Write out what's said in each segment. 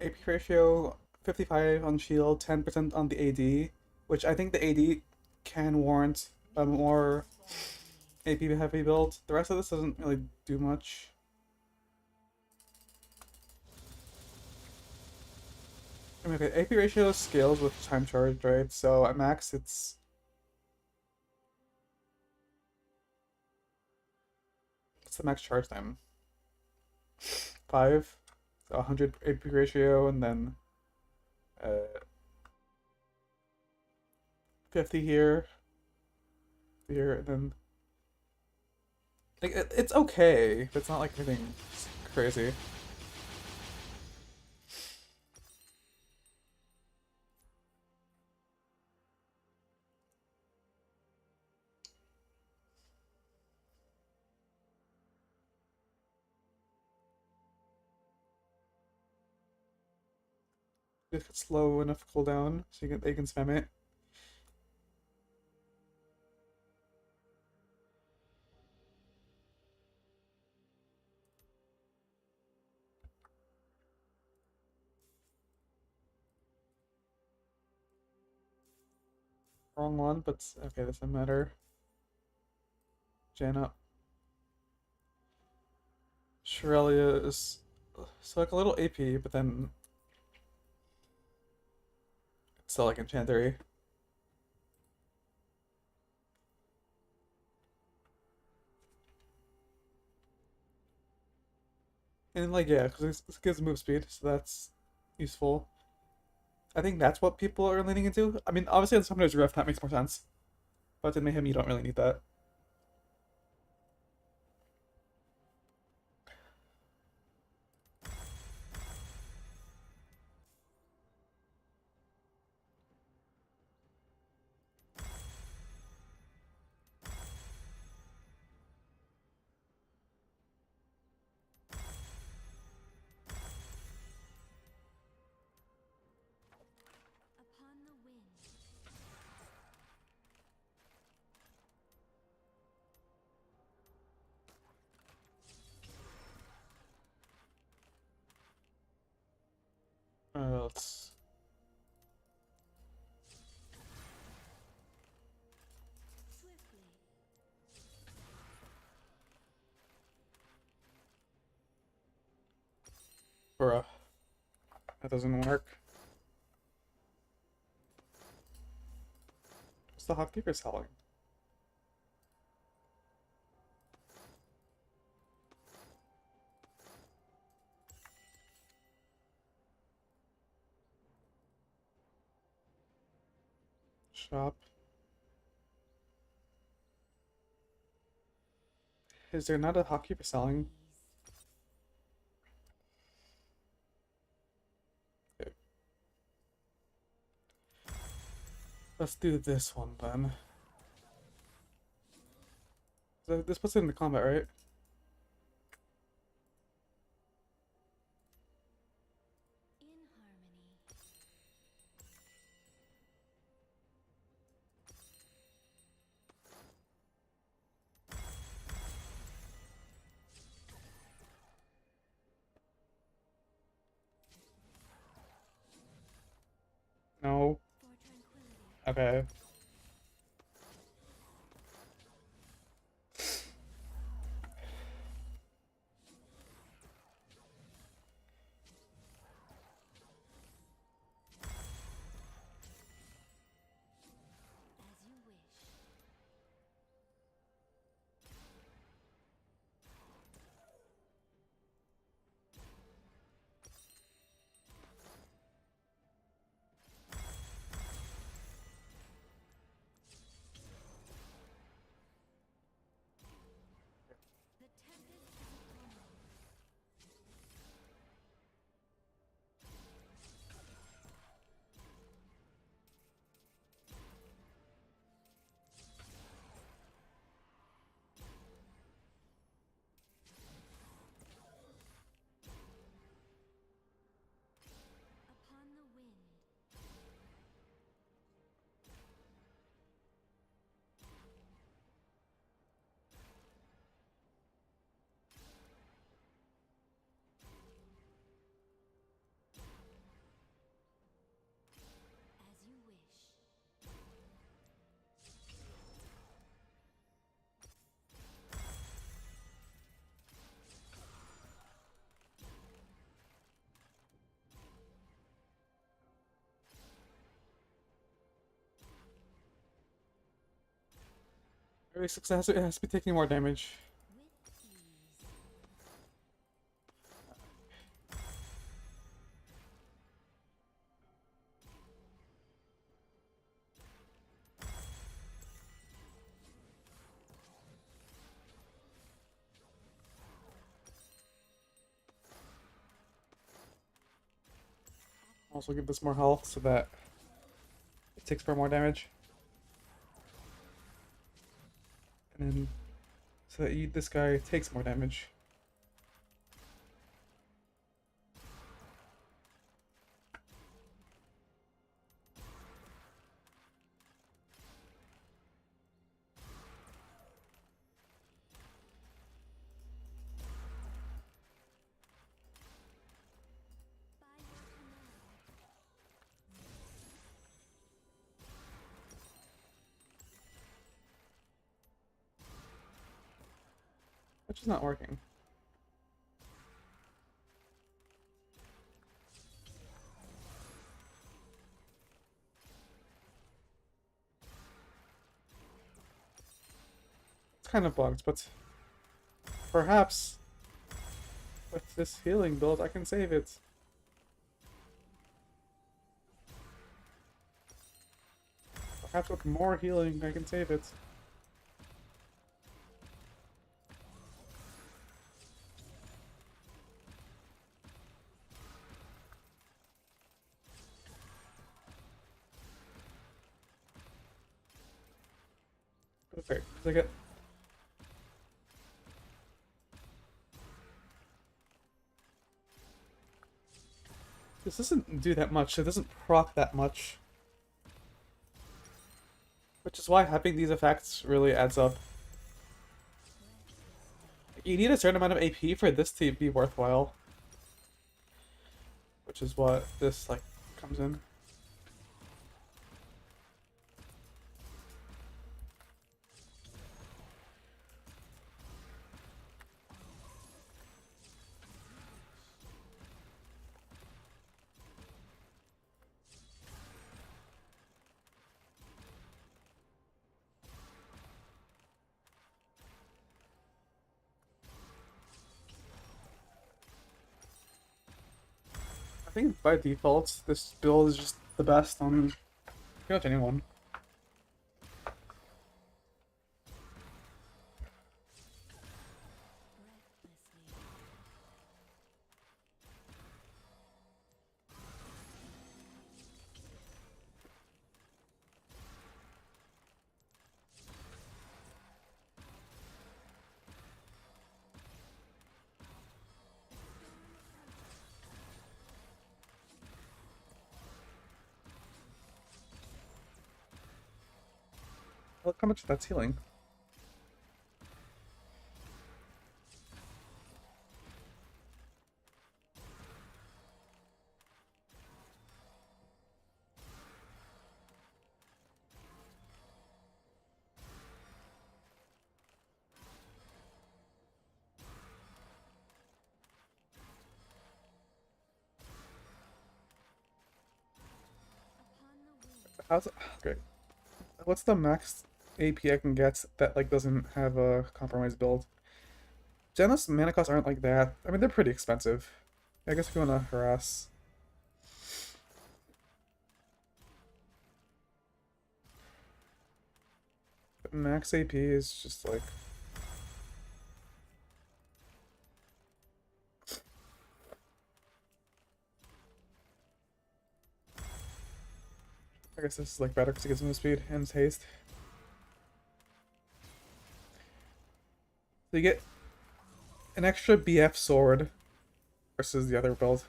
AP ratio 55 on shield, 10% on the AD, which I think the AD can warrant a more AP heavy build. The rest of this doesn't really do much. I mean, okay, AP ratio scales with time charge, right? So at max, it's the max charge time. 5, so 100 AP ratio, and then 50 here, and then like it's okay. It's not like anything crazy. If it's slow enough cooldown, so they can spam it. Wrong one, but okay, doesn't matter. Jan up. Shrelia is so like a little AP, but then it's still like enchantery. And like yeah, because this gives move speed, so that's useful. I think that's what people are leaning into. I mean, obviously on Summoner's Rift that makes more sense, but in Mayhem you don't really need that. Upon the wind. Let's Swiftly. bruh. That doesn't work. What's the Hawkkeeper selling? Shop. Is there not a Hawkkeeper selling? Okay. Let's do this one then. So this puts it into combat, right? In harmony. No. For tranquility. Okay. As you wish. At least it has to be taking more damage. with ease. Also give this more health so that it takes more damage. And then so that this guy takes more damage. By your command. Which is not working. It's kind of bugged, but perhaps with this healing build I can save it. Perhaps with more healing I can save it. Okay, because I get. This doesn't do that much. It doesn't proc that much. Which is why having these effects really adds up. You need a certain amount of AP for this to be worthwhile. Which is what this, like, comes in. I think by default, this build is just the best on pretty much anyone. Breathlessly. Look how much that's healing. Upon the wing. How's it? Okay. What's the max AP I can get that like doesn't have a compromised build? Genos mana costs aren't like that. I mean, they're pretty expensive. I guess if you want to harass. But max AP is just like. I guess this is like better because it gives him speed and haste. So you get an extra BF sword versus the other build.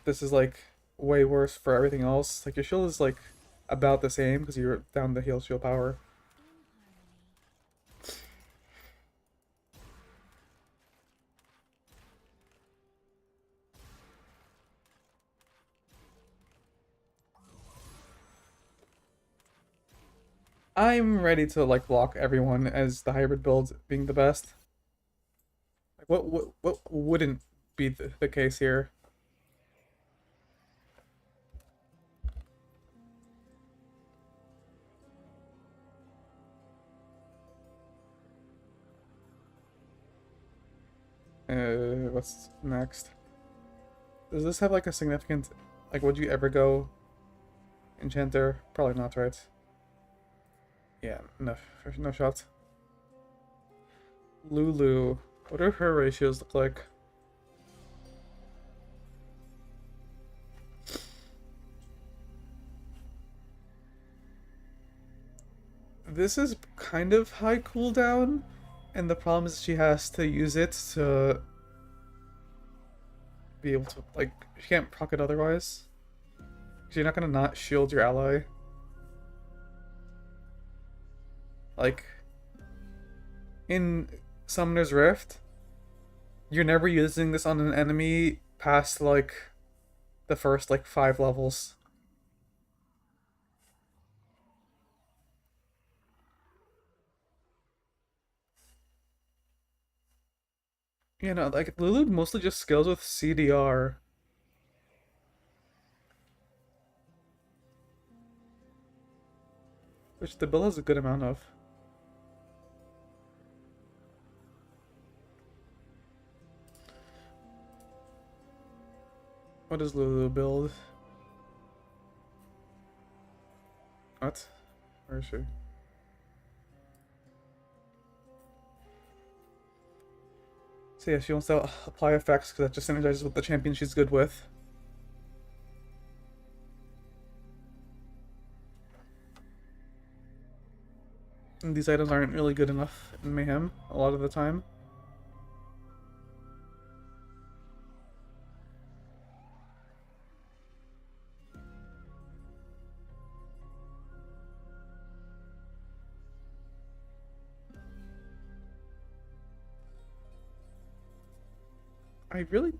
This is like way worse for everything else. Like your shield is like about the same because you're down the heal shield power. In harmony. I'm ready to like block everyone as the hybrid build being the best. Like what wouldn't be the case here? What's next? Does this have like a significant, like, would you ever go Enchanter? Probably not, right? Yeah, no, no shot. Lulu. What do her ratios look like? This is kind of high cooldown, and the problem is she has to use it to be able to, like, she can't proc it otherwise. So you're not gonna not shield your ally. Like, in Summoner's Rift, you're never using this on an enemy past, like, the first, like, 5 levels. You know, like, Lulu mostly just scales with CDR. Which the bill has a good amount of. What does Lulu build? What? Where is she? So yeah, she wants to apply effects because that just synergizes with the champion she's good with. And these items aren't really good enough in Mayhem a lot of the time. I really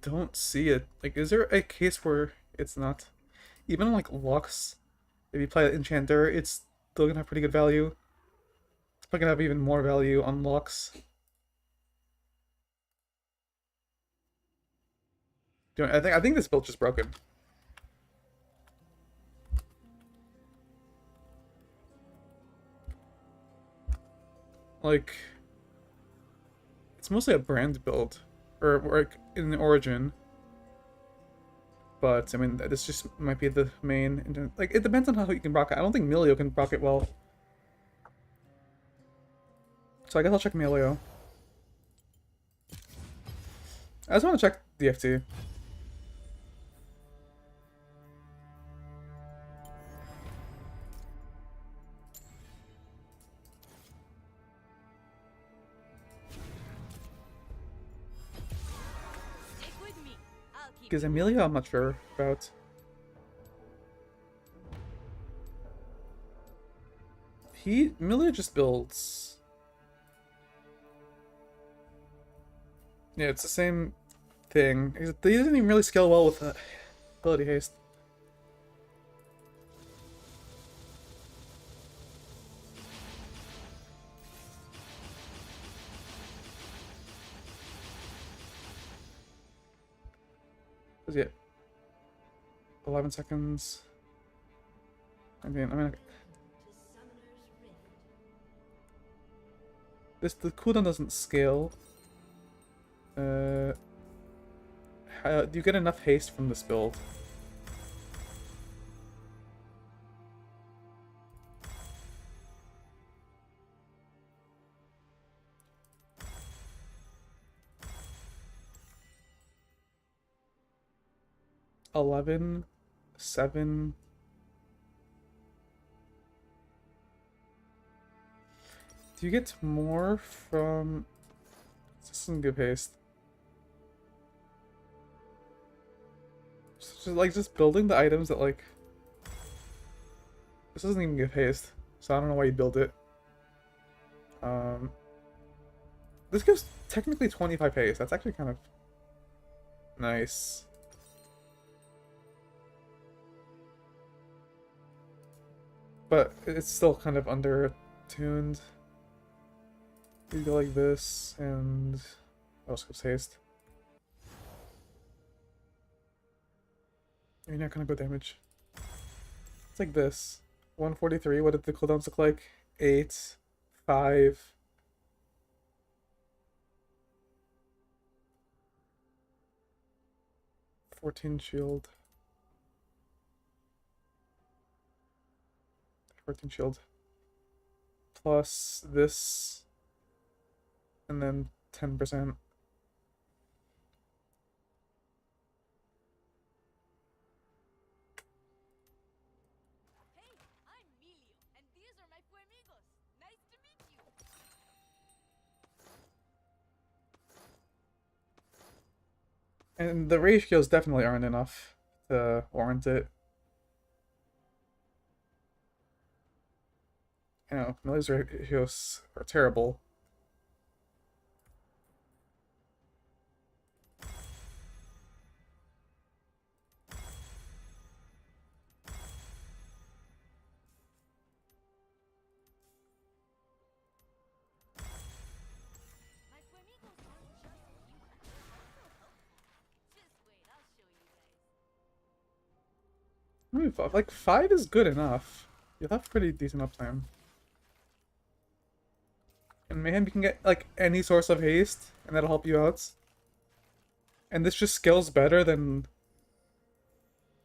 don't see it. Like, is there a case where it's not? Even on, like, Lux, if you play Enchanter, it's still gonna have pretty good value. It's probably gonna have even more value on Lux. I think this build just broken. Like, it's mostly a brand build, or like in the origin. But I mean, this just might be the main. Like, it depends on how you can proc it. I don't think Milio can proc it well. So I guess I'll check Milio. I just want to check DFT. Stick with me. I'll keep Because you Emilio, I'm not sure about. Emilio just builds. Yeah, it's the same thing. He doesn't even really scale well with ability haste. What's it? 11 seconds. I mean, the cooldown doesn't scale. Do you get enough haste from this build? $11, $7. Do you get more from? This doesn't give haste. Just building the items that, like, this doesn't even give haste, so I don't know why you build it. This gives technically 25 haste. That's actually kind of nice. But it's still kind of under-tuned. You go like this, and oh, skips haste. You're not gonna go damage. It's like this. 143. What did the cooldowns look like? 8, 5. 14 shield. 14 shield. Plus this. And then 10%. Hey, I'm Milio, and these are my Fuemigos. Nice to meet you. And the ratios definitely aren't enough to warrant it. You know, Miller's ratios are terrible. My Fuemigos aren't just cute, they're also helpful. Just wait, I'll show you guys. I mean, like 5 is good enough. You'll have pretty decent uptime. And mayhem you can get like any source of haste, and that'll help you out. And this just scales better than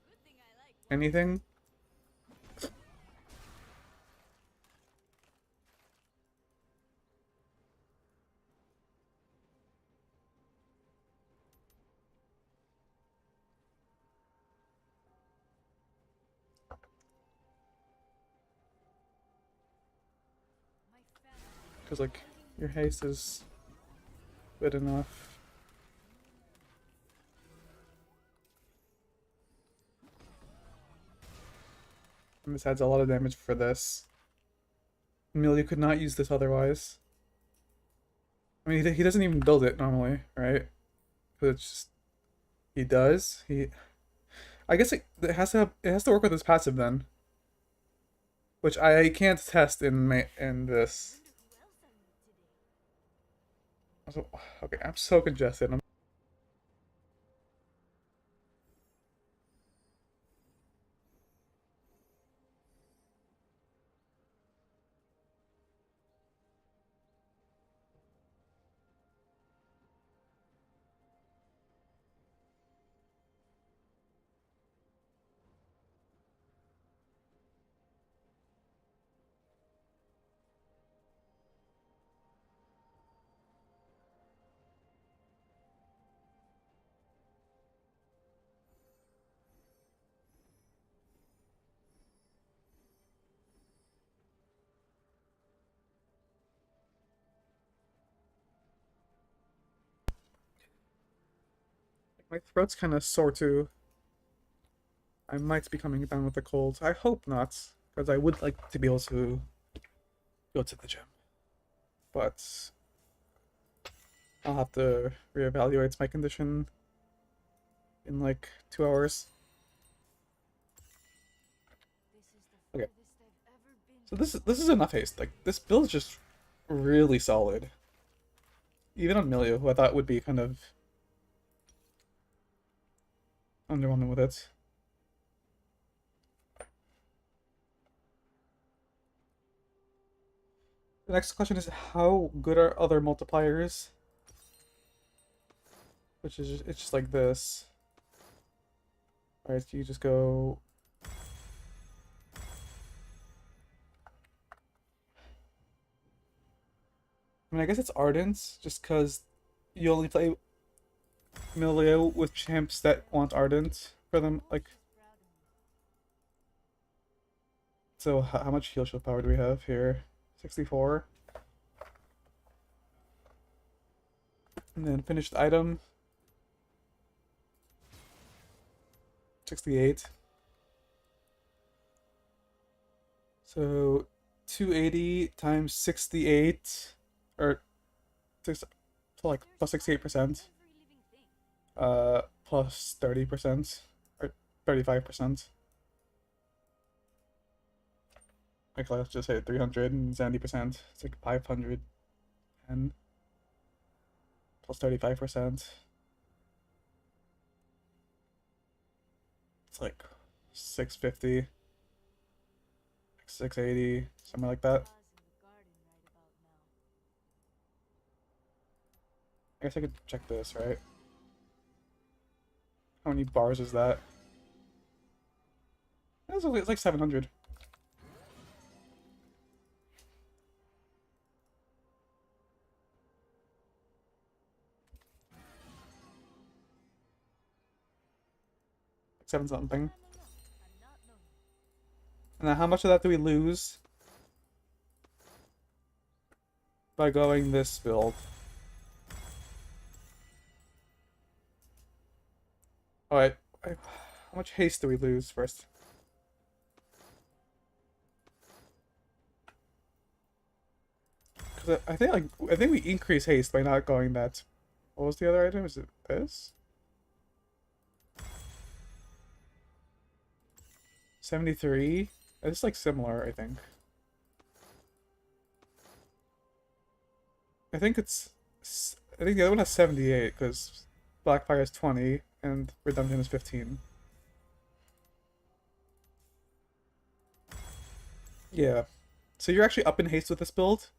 Good thing I like anything. my family. Because like your haste is good enough. And this adds a lot of damage for this. Amelia could not use this otherwise. I mean, he doesn't even build it normally, right? But it's just he does. I guess it has to work with his passive then, which I can't test in this. Wonder who else I meet today. So, okay, I'm so congested. My throat's kind of sore too. I might be coming down with a cold. I hope not, because I would like to be able to go to the gym. But I'll have to reevaluate my condition in like 2 hours. This is the Okay. furthest I've ever been. So this is enough haste. Like this build is just really solid. Even on Milio, who I thought would be kind of underwhelming with it. The next question is how good are other multipliers? Which is it's just like this. Alright, so you just go. I mean, I guess it's Ardent, just because you only play Milio with champs that want Ardent for them. Like, Proud of me. so how much heal shield power do we have here? 64. And then finished item. 68. So 280 times 68, or six, so like plus 68%, Every living thing. plus 30%, or 35%. Like let's just say 370%. It's like 510 plus 35%. It's like 650, like 680, something like that. Paws in the garden right about now. I guess I could check this, right? How many bars is that? It's like 700. Seven something. I'm not lonely. And then how much of that do we lose by going this build? Alright, how much haste do we lose first? Because I think we increase haste by not going that. What was the other item? Is it this? 73? It's like similar, I think. I think the other one has 78 because Blackfire is 20 and Redemption is 15. Yeah. So you're actually up in haste with this build?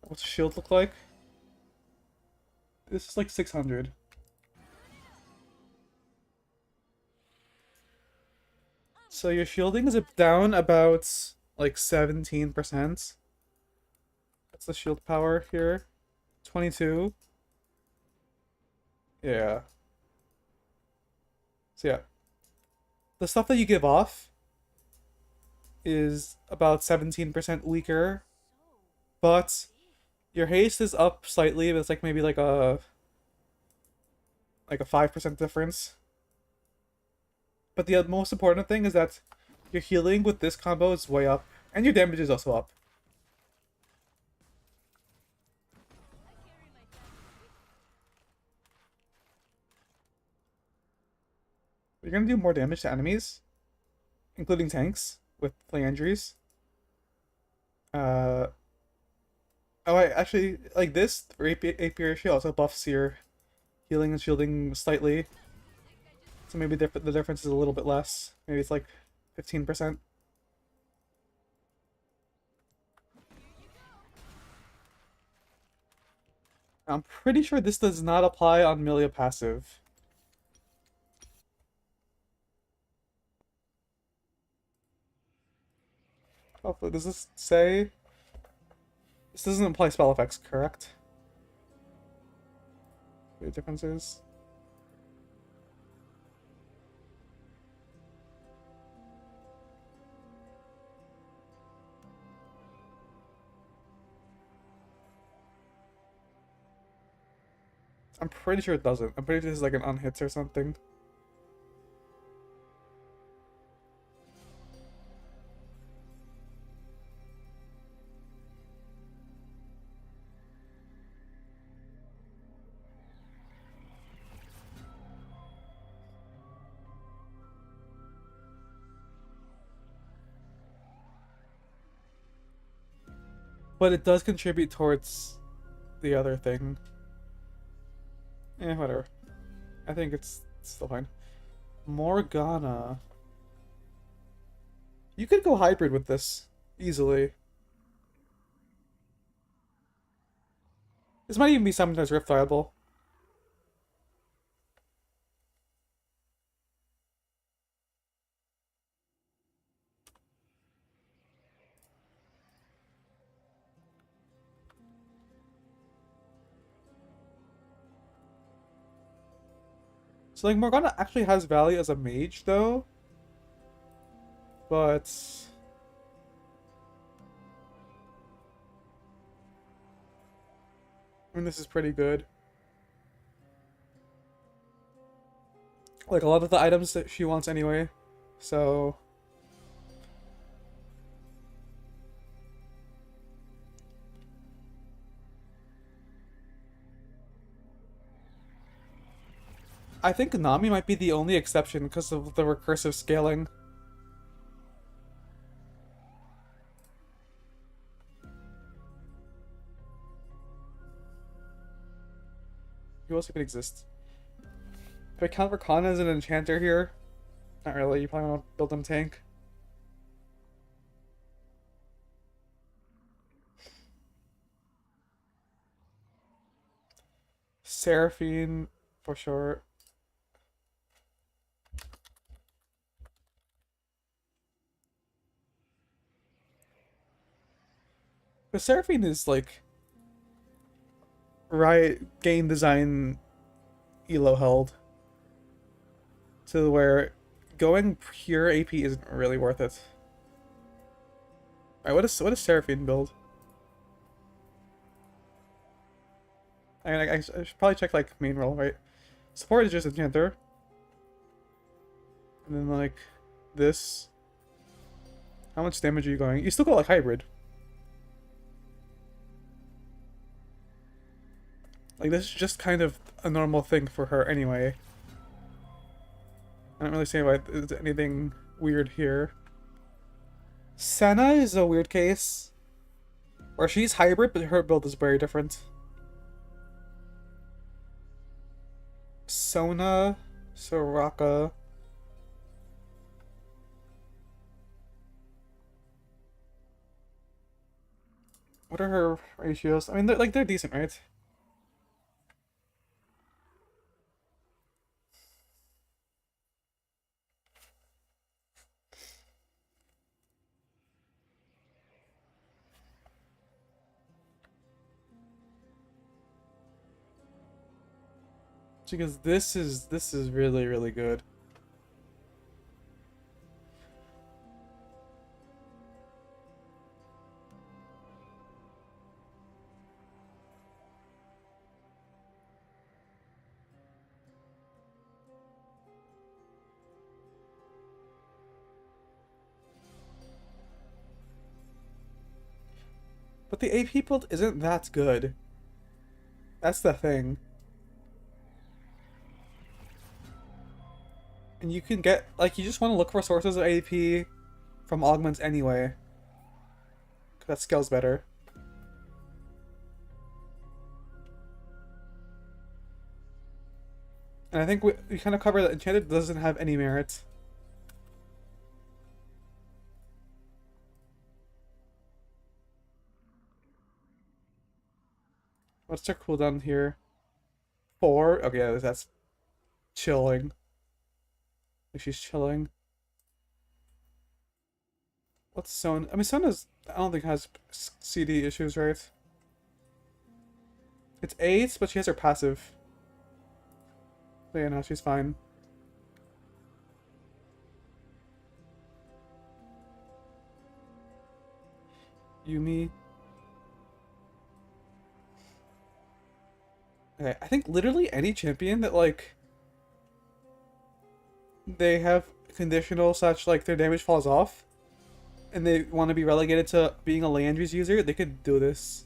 What's the shield look like? This is like 600. So your shielding is down about like 17%. That's the shield power here. 22. Yeah. So yeah. The stuff that you give off is about 17% weaker, but your haste is up slightly, but it's like maybe like a 5% difference. But the most important thing is that your healing with this combo is way up, and your damage is also up. I carry my family with You're gonna do more damage to enemies, including tanks, with Liandry's. Uh, oh, I actually like this. Apiary Shield also buffs your healing and shielding slightly, so maybe the difference is a little bit less. Maybe it's like 15%. I'm pretty sure this does not apply on Milia passive. Hopefully, does this say? This doesn't apply spell effects, correct? The difference is. I'm pretty sure it doesn't. I'm pretty sure this is like an unhits or something. But it does contribute towards the other thing. Whatever. I think it's still fine. Morgana. You could go hybrid with this easily. This might even be sometimes rift viable. So like Morgana actually has value as a mage though. But I mean this is pretty good. Like a lot of the items that she wants anyway. So I think Nami might be the only exception because of the recursive scaling. Who else even exists? Do I count Rakana as an enchanter here? Not really, you probably want to build him tank. Seraphine, for sure. But Seraphine is like Riot game design elo held to where going pure AP isn't really worth it. Alright, what is Seraphine build? I mean, I should probably check like main role, right? Support is just Enchanter. And then like this. How much damage are you going? You still go like hybrid. Like this is just kind of a normal thing for her anyway. I don't really see why there's anything weird here. Senna is a weird case. Where she's hybrid, but her build is very different. Sona, Soraka. What are her ratios? I mean, they're decent, right? Because this is really, really good. But the AP build isn't that good. That's the thing. And you can get, like, you just want to look for sources of AP from augments anyway. 'Cause that scales better. And I think we kind of covered that Enchanted doesn't have any merit. What's their cooldown here? 4? Okay, yeah, that's chilling. Like she's chilling. What's Sona? I mean, Sona's, I don't think has CD issues, right? It's 8, but she has her passive. So yeah, no, she's fine. Yumi. Okay, I think literally any champion that, like, they have conditional such, like, their damage falls off, and they want to be relegated to being a Landry's user, they could do this.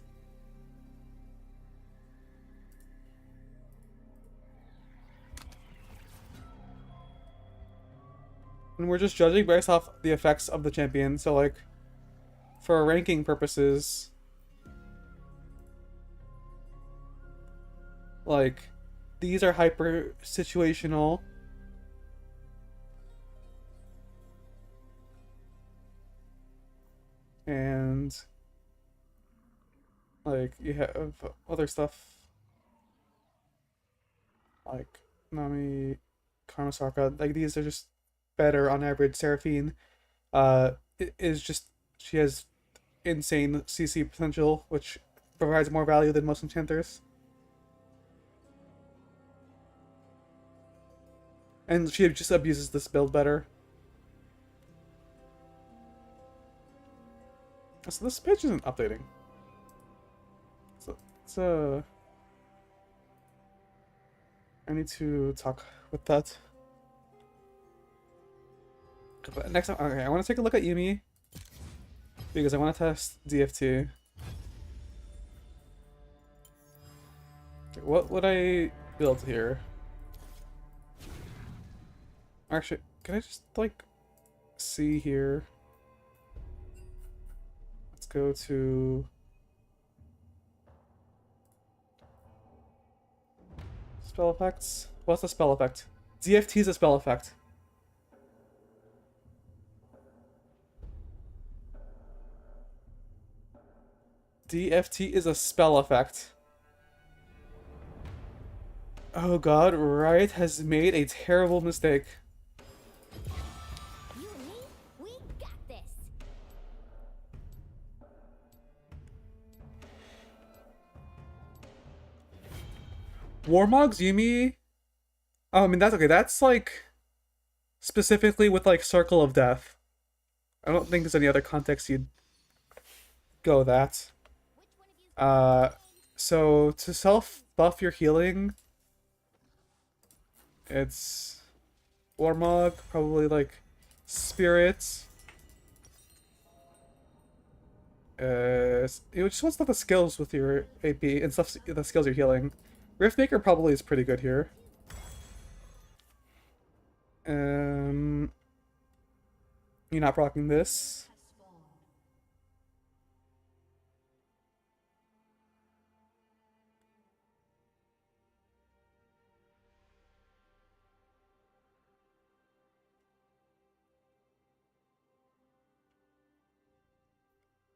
And we're just judging based off the effects of the champion, so, like, for ranking purposes, like, these are hyper situational. And like you have other stuff like Nami, Karmasaka, like these are just better on average. Seraphine is just, she has insane CC potential, which provides more value than most enchanters. And she just abuses this build better. So this page isn't updating. So it's I need to talk with that. But next time, okay, I want to take a look at Yumi because I want to test DFT. Okay, what would I build here? Actually, can I just like see here? Let's go to spell effects. What's the spell effect? DFT is a spell effect. DFT is a spell effect. Oh god, Riot has made a terrible mistake. You and me, we got this. Warmog's Yuumi. Oh, I mean that's okay. That's like specifically with like Circle of Death. I don't think there's any other context you'd go that. Uh, so to self buff your healing, it's Warmog, probably like Spirit. You just want stuff that skills with your AP and stuff that skills your healing. Riftmaker probably is pretty good here. You're not rocking this.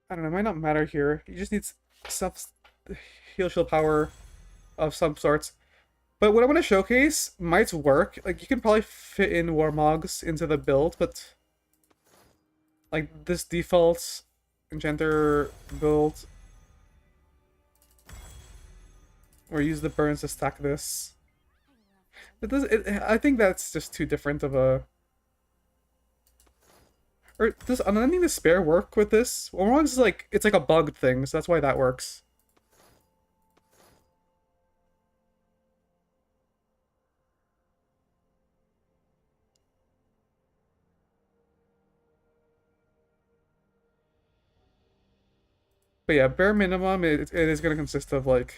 I don't know, it might not matter here. You just need stuff, heal shield power of some sorts. But what I want to showcase might work. Like, you can probably fit in Warmogs into the build, but like this default Enchanter build, or use the burns to stack this. I think that's just too different of a. Or does Unending Despair work with this? Warmogs is like, it's like a bugged thing, so that's why that works. But yeah, bare minimum, it is going to consist of like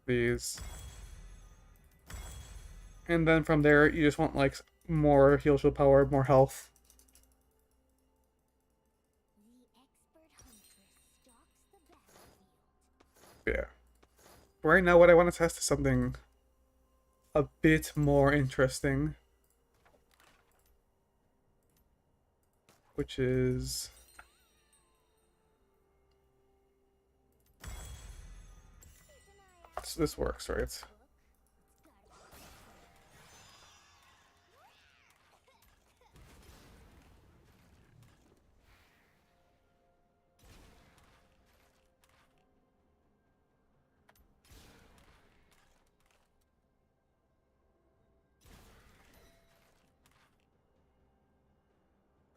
these. And then from there, you just want like more heal shield power, more health. Yeah. Right now, what I want to test is something a bit more interesting. Which is... This works, right?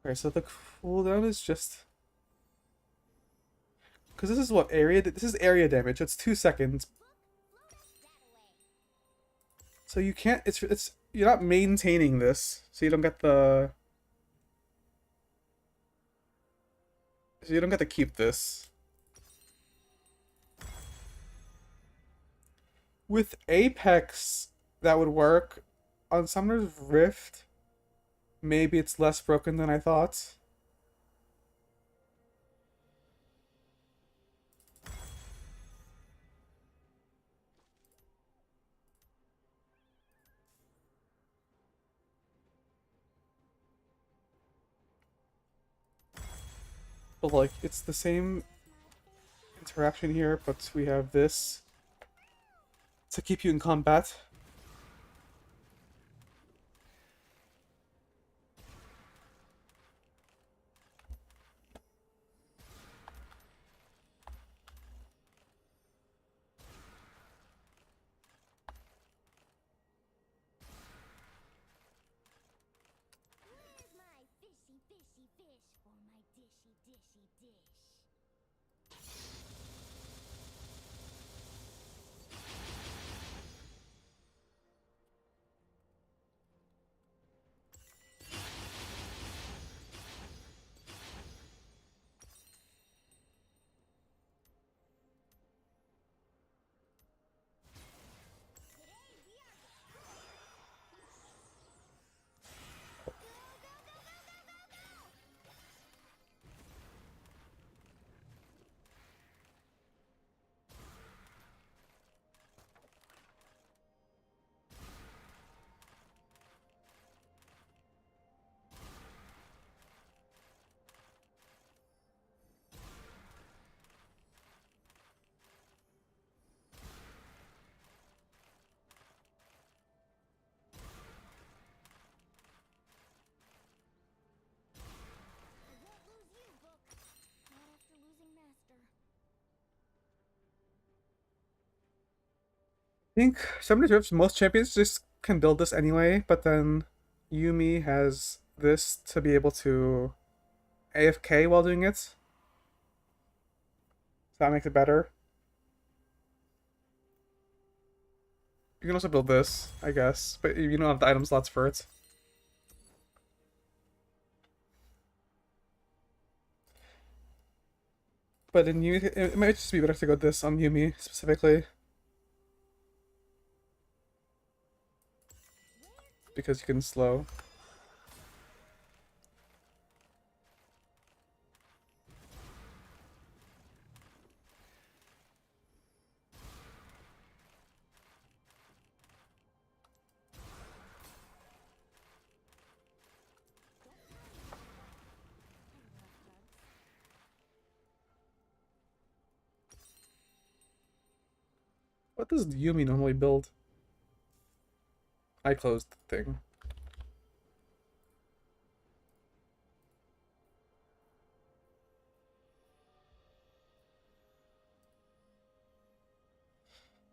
Okay, so the cooldown is just... Because this is what area... This is area damage. It's 2 seconds. So you can't... It's you're not maintaining this. So you don't get the... So you don't get to keep this. With Apex, that would work. On Summoner's Rift, maybe it's less broken than I thought. But like, it's the same interaction here, but we have this to keep you in combat. Where's my fishy, fishy fish for my dishy, dishy dish? think Summoner's Rift, most champions just can build this anyway, but then Yuumi has this to be able to AFK while doing it. So that makes it better. You can also build this, I guess, but you don't have the item slots for it. But in Yuumi, it might just be better to go this on Yuumi specifically. Because you can slow. What does Yuumi normally build? I closed the thing.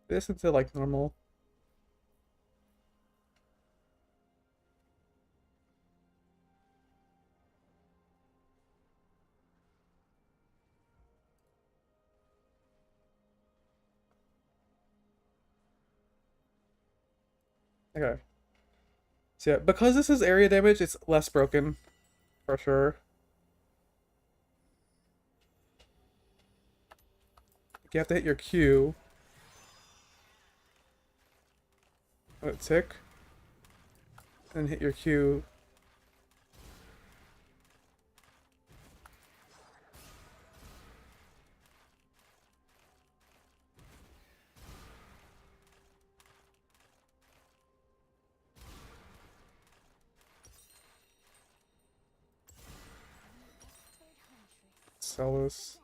This into like normal. Okay. So yeah, because this is area damage, it's less broken, for sure. You have to hit your Q. Let it tick. Then hit your Q. Sell this.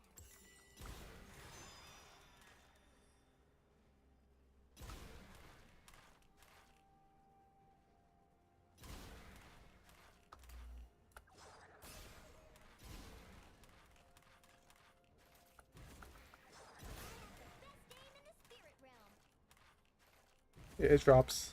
It drops.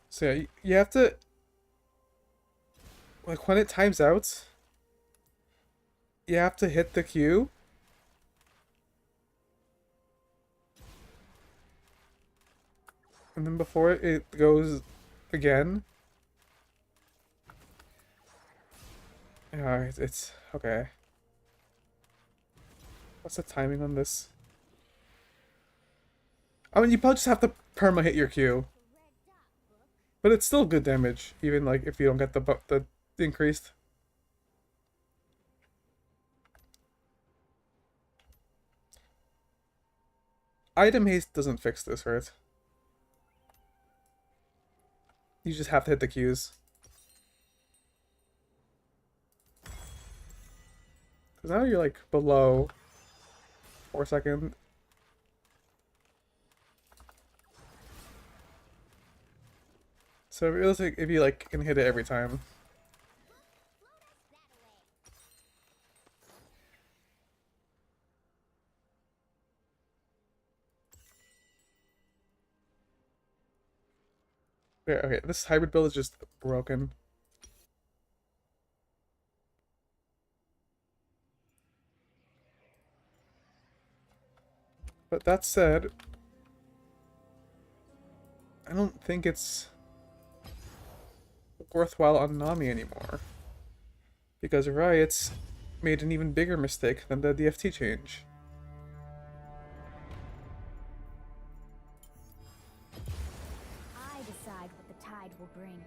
So yeah, you have to, like, when it times out, you have to hit the Q. And then before it goes again. Yeah, it's okay. What's the timing on this? I mean, you probably just have to perma hit your Q. But it's still good damage, even like if you don't get the increased. Item haste doesn't fix this, right? You just have to hit the Qs. Because now you're like below 4 seconds. So realistic if you like can hit it every time. Yeah, okay, this hybrid build is just broken. But that said, I don't think it's worthwhile on Nami anymore. Because Riot's made an even bigger mistake than the DFT change. I decide what the tide will bring.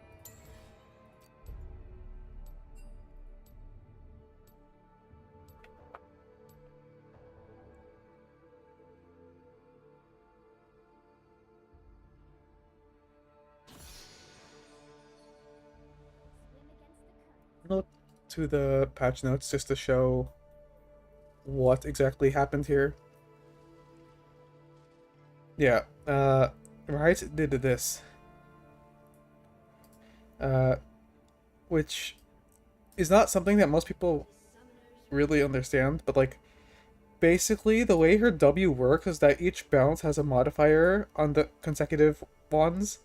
I'm gonna look to the patch notes just to show what exactly happened here. Yeah, Riot did this. uh, which is not something that most people really understand, but like basically the way her W works is that each bounce has a modifier on the consecutive ones.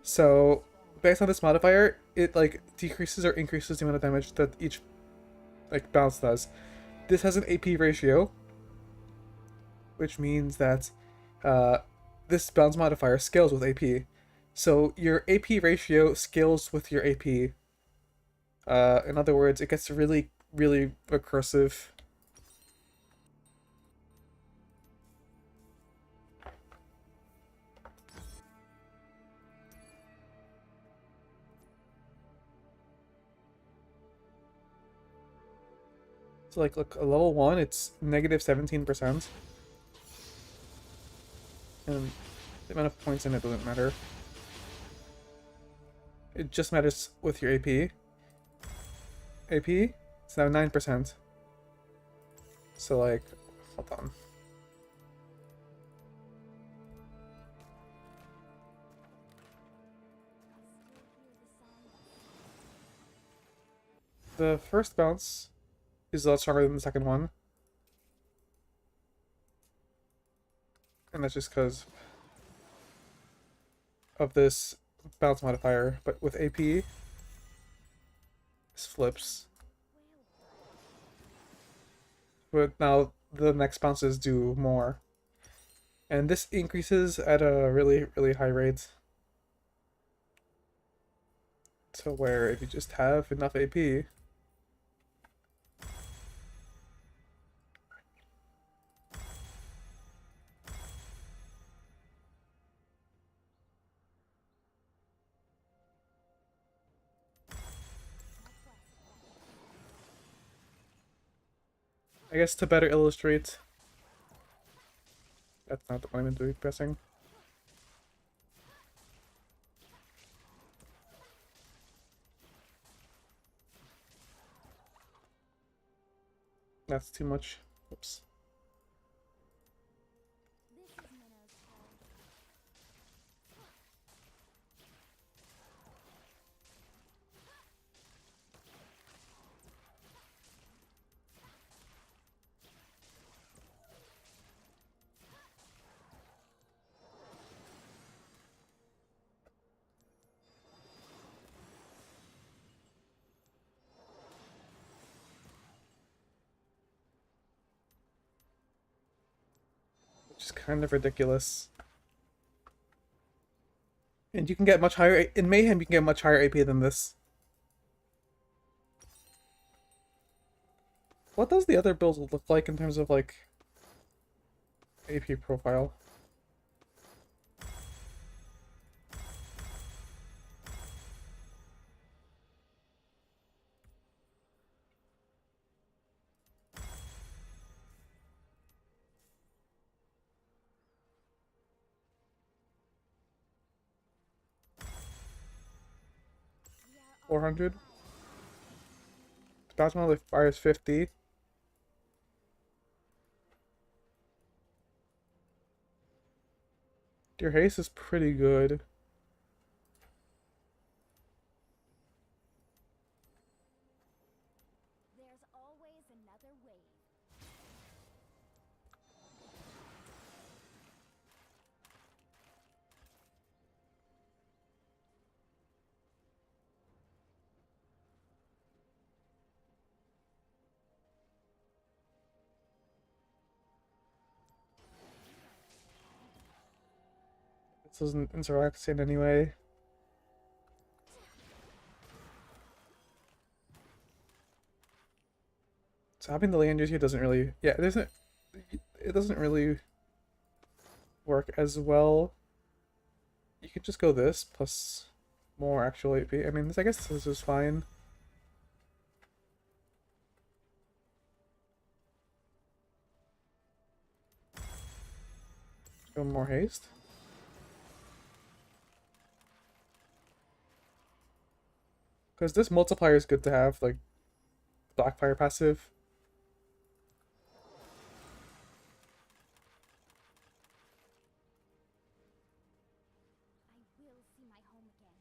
So based on this modifier, it like decreases or increases the amount of damage that each like bounce does. This has an AP ratio, which means that uh, this bounce modifier scales with AP. So your AP ratio scales with your AP. In other words, it gets really, really recursive. So like, look, a level 1, it's negative 17%. And the amount of points in it doesn't matter. It just matters with your AP. AP, it's now 9%. So like, hold on. The first bounce is a lot stronger than the second one. And that's just because of this bounce modifier. But with AP, this flips. But now the next bounces do more. And this increases at a really, really high rate. So where if you just have enough AP, I guess to better illustrate, that's not what I meant to be pressing. That's too much. Oops. 'Which is kind of ridiculous. And you can get much higher in Mayhem. You can get much higher AP than this. What does the other build look like in terms of like AP profile? We are 400. Bounce modifier fires 50. Your haste is pretty good. There's always another wave. This doesn't interact in any way. So having the land use here doesn't really, yeah, it doesn't really work as well. You could just go this plus more actual AP. I mean, I guess this is fine. Go more haste. Because this multiplier is good to have, like Blackfire passive. I will see my home again.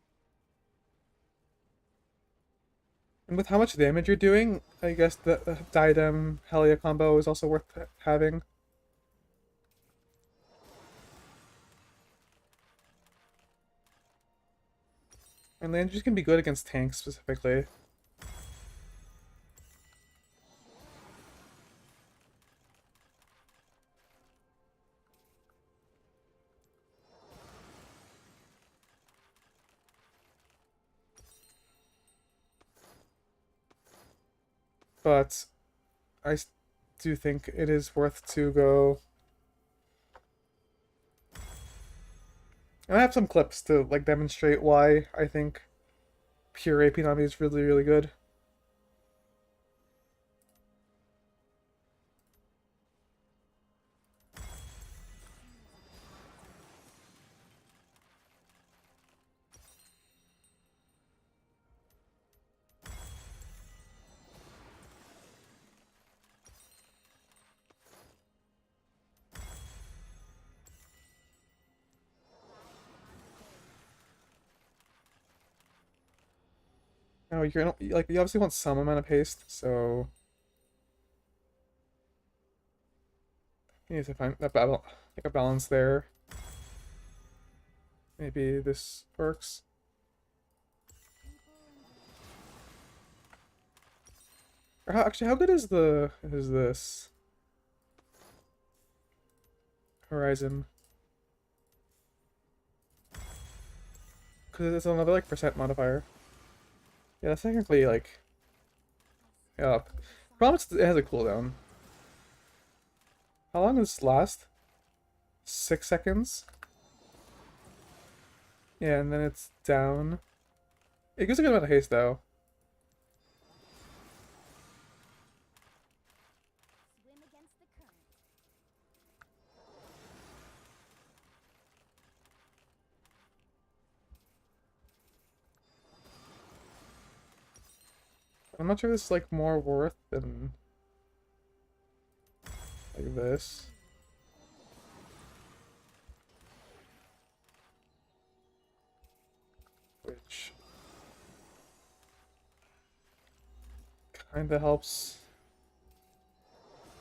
And with how much damage you're doing, I guess the Diadem Helia combo is also worth having. And Landry's can be good against tanks specifically. But I do think it is worth to go. And I have some clips to like demonstrate why I think pure AP Nami is really, really good. Now you're gonna, like, you obviously want some amount of haste, so you need to find that battle, like a balance there. Maybe this works. Or actually, how good is this Horizon? Because it's another like percent modifier. Yeah, that's technically like yeah. Problem is it has a cooldown. How long does this last? 6 seconds. Yeah, and then it's down. It gives a good amount of haste though. Swim against the current. I'm not sure this is like more worth than like this. Which kinda helps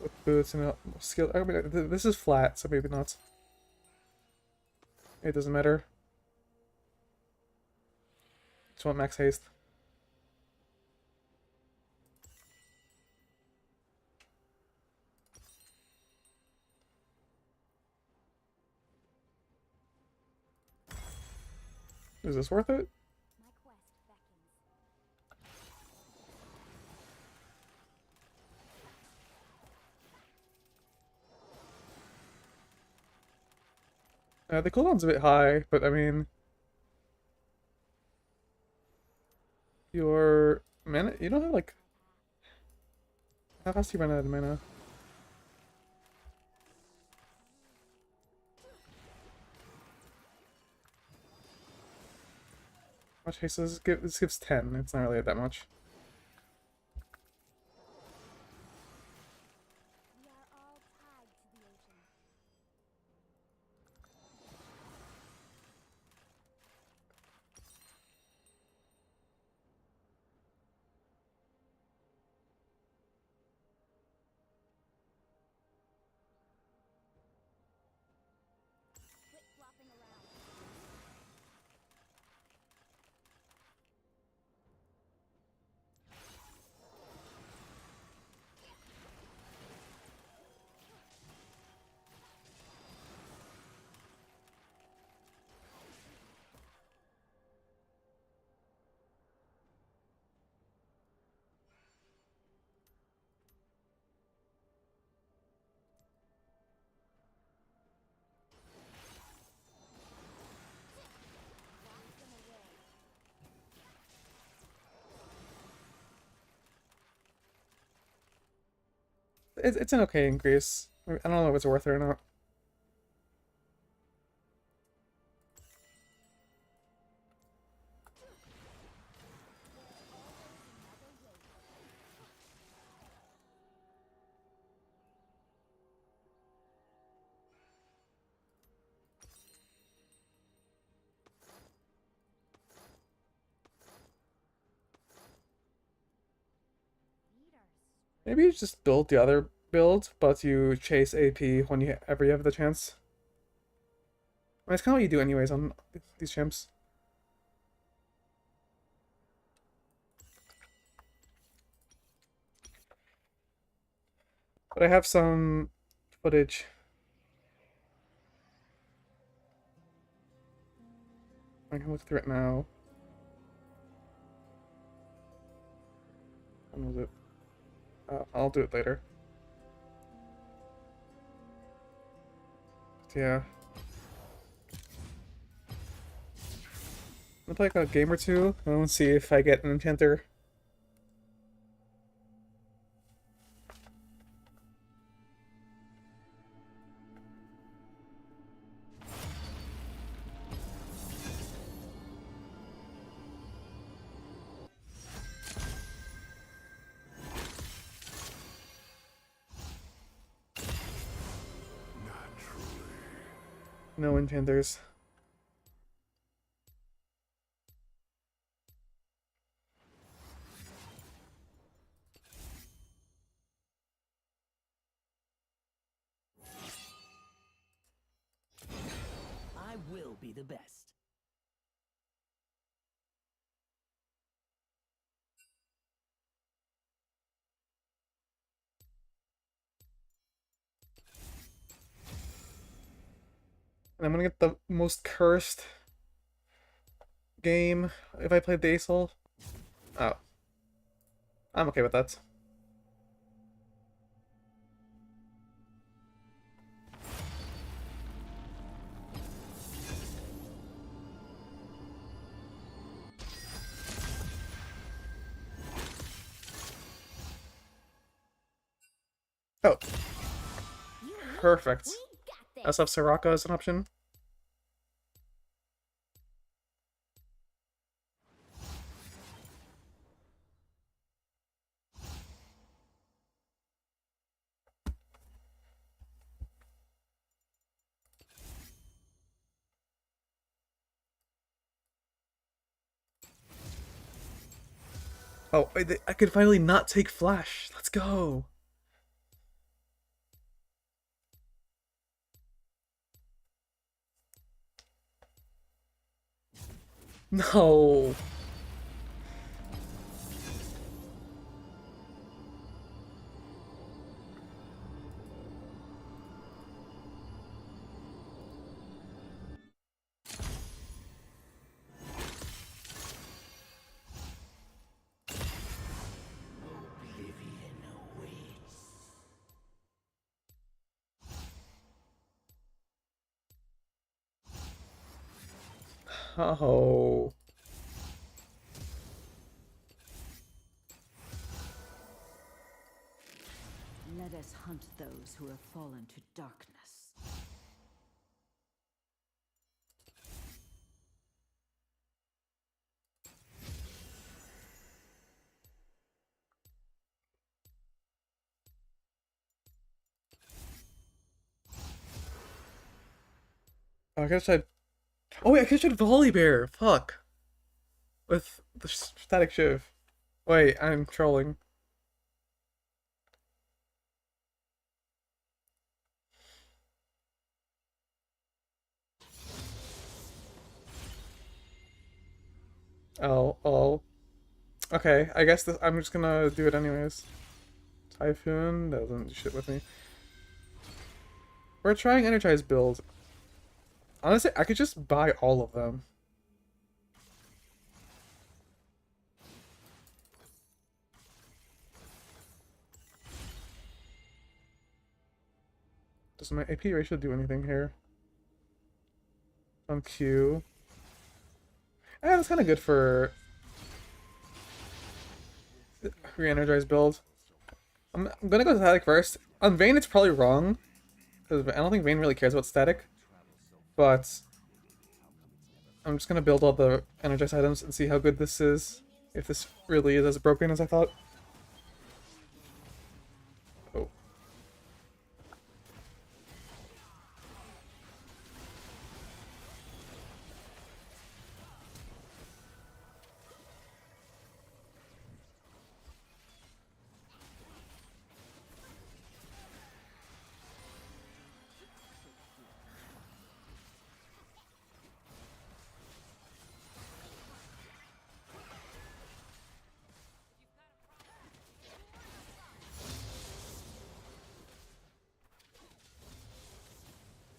with boots and skill. I mean, this is flat, so maybe not. It doesn't matter. Just want max haste. Is this worth it? My quest beckons. The cooldown's a bit high, but I mean, your mana, you don't have like, how fast do you run out of mana? How much haste does this give? This gives 10. It's not really that much. We are all tied to the ocean. Quit flopping around. Waft them away. It's an okay increase. I don't know if it's worth it or not. Maybe you just build the other build, but you chase AP whenever you have the chance. I mean, it's kind of what you do anyways on these champs. But I have some footage. I can look through it now. When was it? I'll do it later. But yeah. I'll play like a game or two and see if I get an enchanter. No enchanters. I will be the best. And I'm gonna get the most cursed game if I play Daisel. Oh. I'm okay with that. Oh, You and me, perfect. we got I this. also have Soraka as an option. Oh, I could finally not take Flash. Let's go. No. Oblivion awaits. Oh. Let us hunt those who have fallen to darkness. I could have tried. Oh wait, I could have tried Volibear. Fuck. With the static shiv. Wait, I'm trolling. Oh. Okay, I guess I'm just gonna do it anyways. Typhoon doesn't do shit with me. We're trying Energize build. Honestly, I could just buy all of them. Does my AP ratio do anything here? On Q. That's kind of good for re-energize build. I'm gonna go static first. On Vayne, it's probably wrong because I don't think Vayne really cares about static. But I'm just gonna build all the energize items and see how good this is. If this really is as broken as I thought. Oh.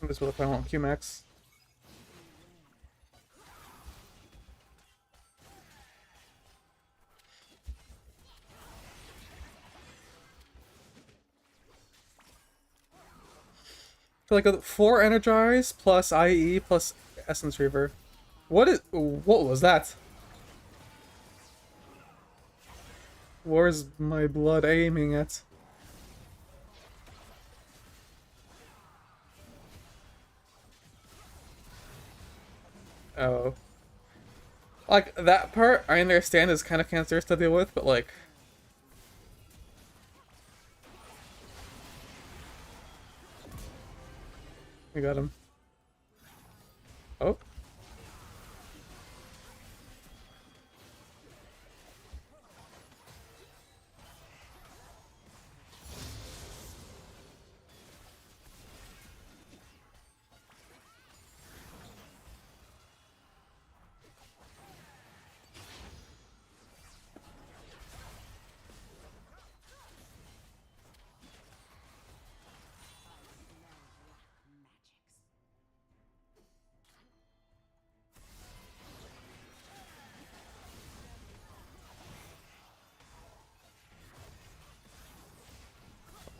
This will if I want QMax. So like a 4 energize plus IE plus Essence Reaver. What was that? Where's my blood aiming at? Oh. Like, that part, I understand is kind of cancerous to deal with, but like... We got him. Oh.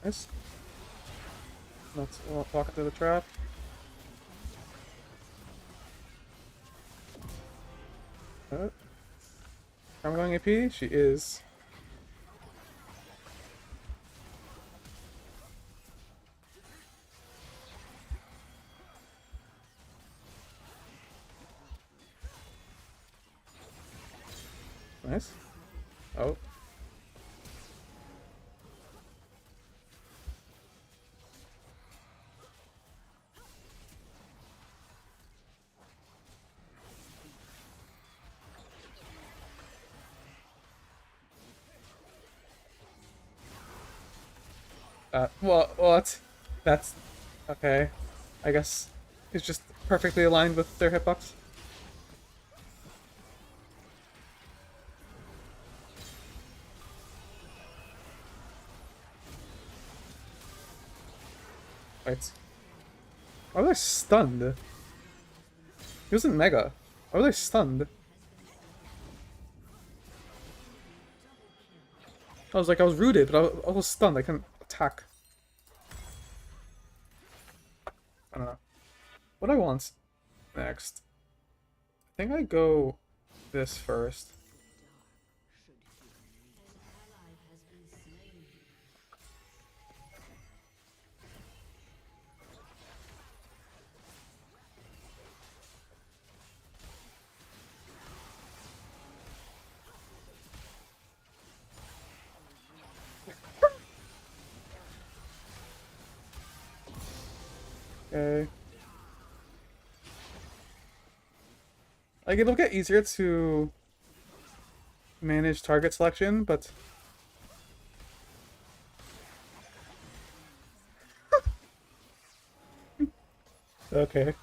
Nice. Let's walk into the trap. I'm going AP? She is. Nice. Oh. What? That's... okay. I guess it's just perfectly aligned with their hitbox. Right. Why was I stunned? He wasn't Mega. Why was I stunned? I was like, I was rooted, but I was stunned. I couldn't attack. I don't know. What do I want next? I think I go this first. Okay. Like, it'll get easier to manage target selection, but... okay.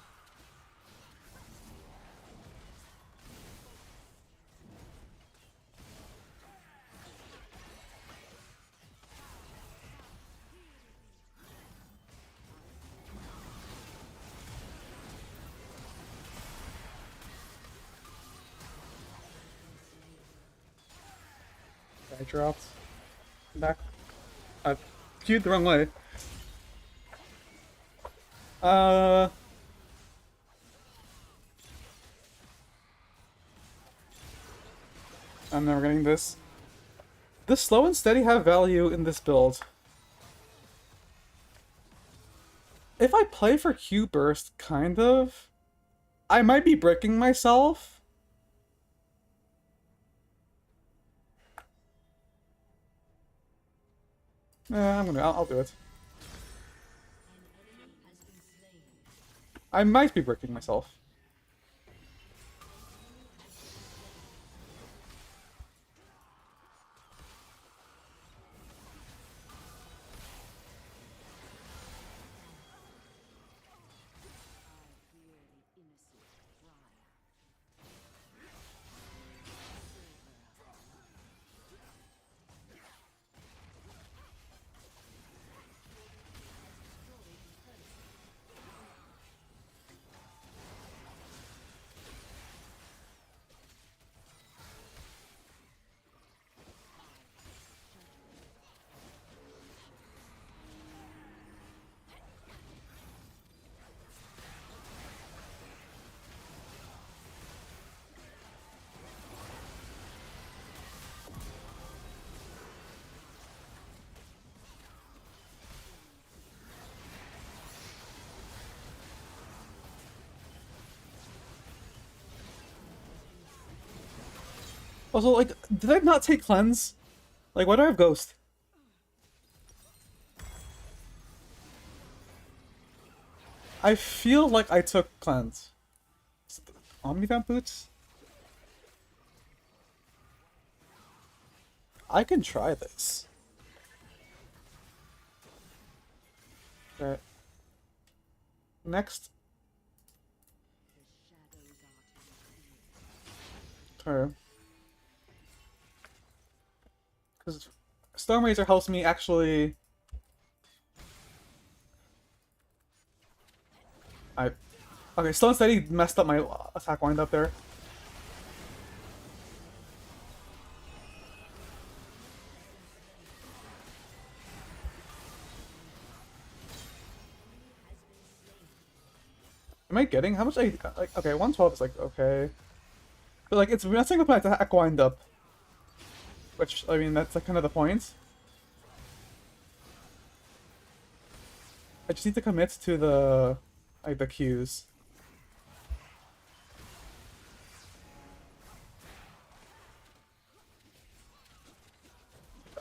I dropped. Back. I queued the wrong way. I'm never getting this. Does slow and steady have value in this build? If I play for Q burst, kind of, I might be bricking myself. I'll do it. I might be bricking myself. Also, like, did I not take cleanse? Like, why do I have ghost? I feel like I took cleanse. Omnivamp boots? I can try this. Okay. Next turn. Because Storm Razor helps me actually. Okay, Stone Steady messed up my attack wind up there. Am I getting how much like? Okay, 112 is like okay, but like it's messing with my attack wind up, which I mean that's like kind of the point. I just need to commit to the like the Qs.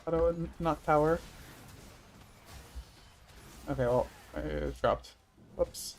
Auto not tower. Okay, well it dropped. Whoops.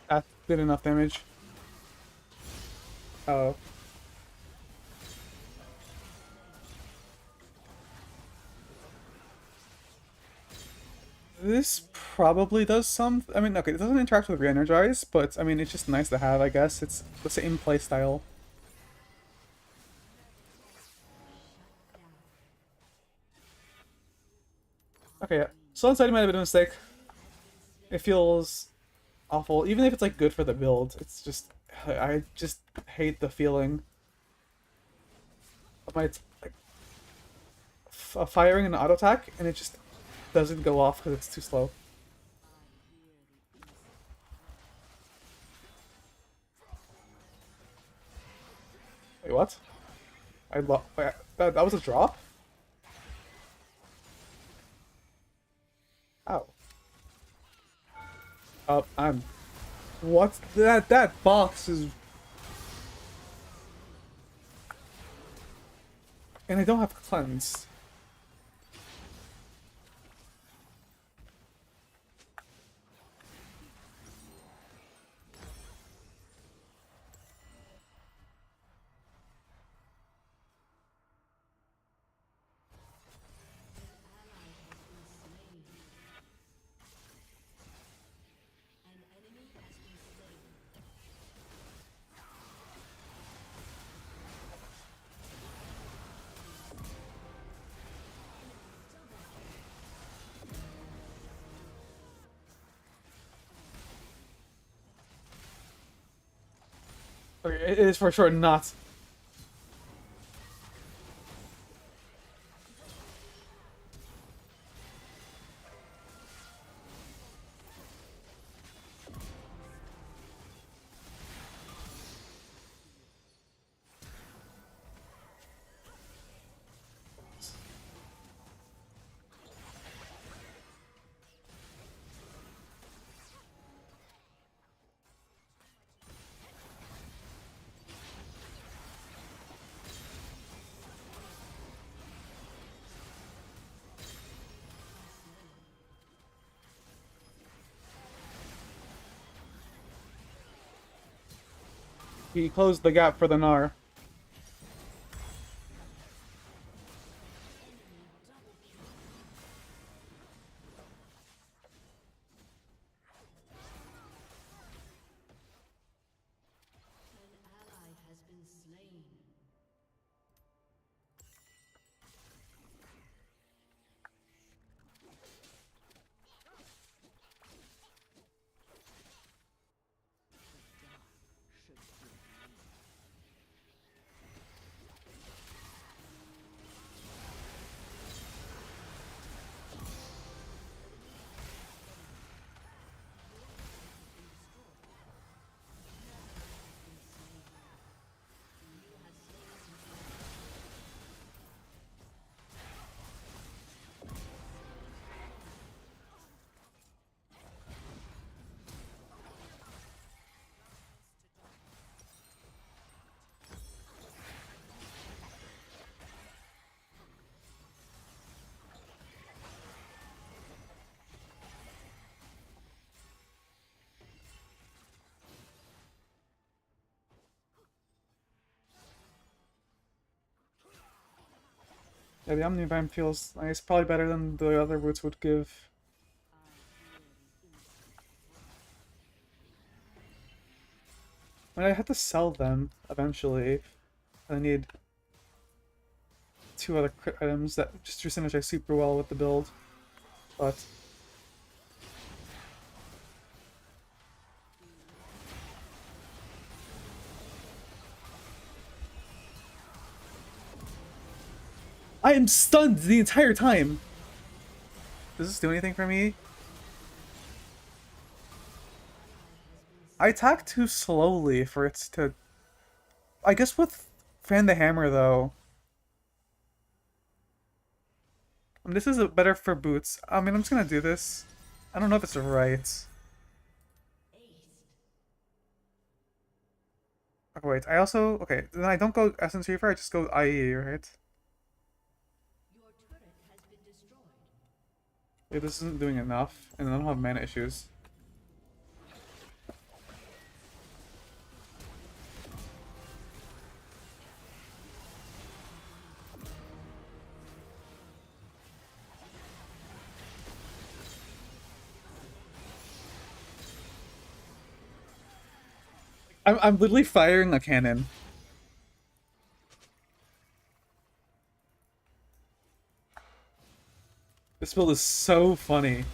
That did enough damage. Oh. This probably does some. I mean, okay, it doesn't interact with re-energize, but I mean, it's just nice to have, I guess. It's the same play style. Okay, yeah. Soul Inside might have been a mistake. It feels awful, even if it's like good for the build. It's just, I just hate the feeling of my like firing an auto attack, and it just doesn't go off because it's too slow. Wait, what? That was a drop? Ow. I'm. What's that? That box is. And I don't have cleanse. Okay, it is for sure not. He closed the gap for the Gnar. Yeah, the Omnivine feels nice. Probably better than the other boots would give. I mean, I have to sell them eventually. I need 2 other crit items that just synergize super well with the build. But I am stunned the entire time. Does this do anything for me? I attack too slowly for it to... I guess with Fan the Hammer, though... This is better for boots. I mean, I'm just gonna do this. I don't know if it's right. Okay, wait, I also... Okay, then I don't go Essence Reaver, I just go IE, right? Yeah, this isn't doing enough, and I don't have mana issues. I'm literally firing a cannon. This build is so funny.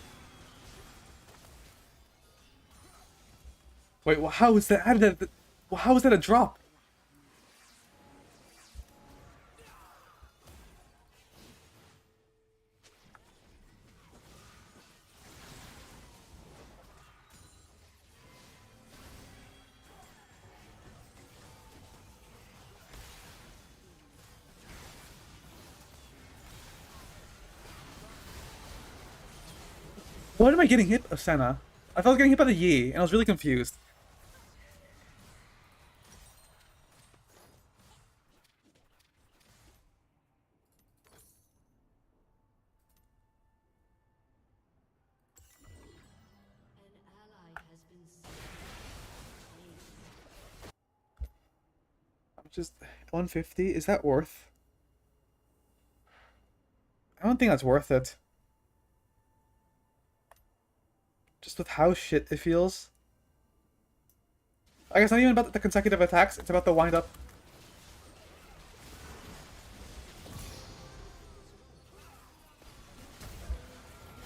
Wait, well, how is that? How did that? Well, how is that a drop? What am I getting hit? Oh, Senna. I thought I was getting hit by the Yi, and I was really confused. Just 150? Is that worth? I don't think that's worth it. Just with how shit it feels. I guess not even about the consecutive attacks, it's about the wind up.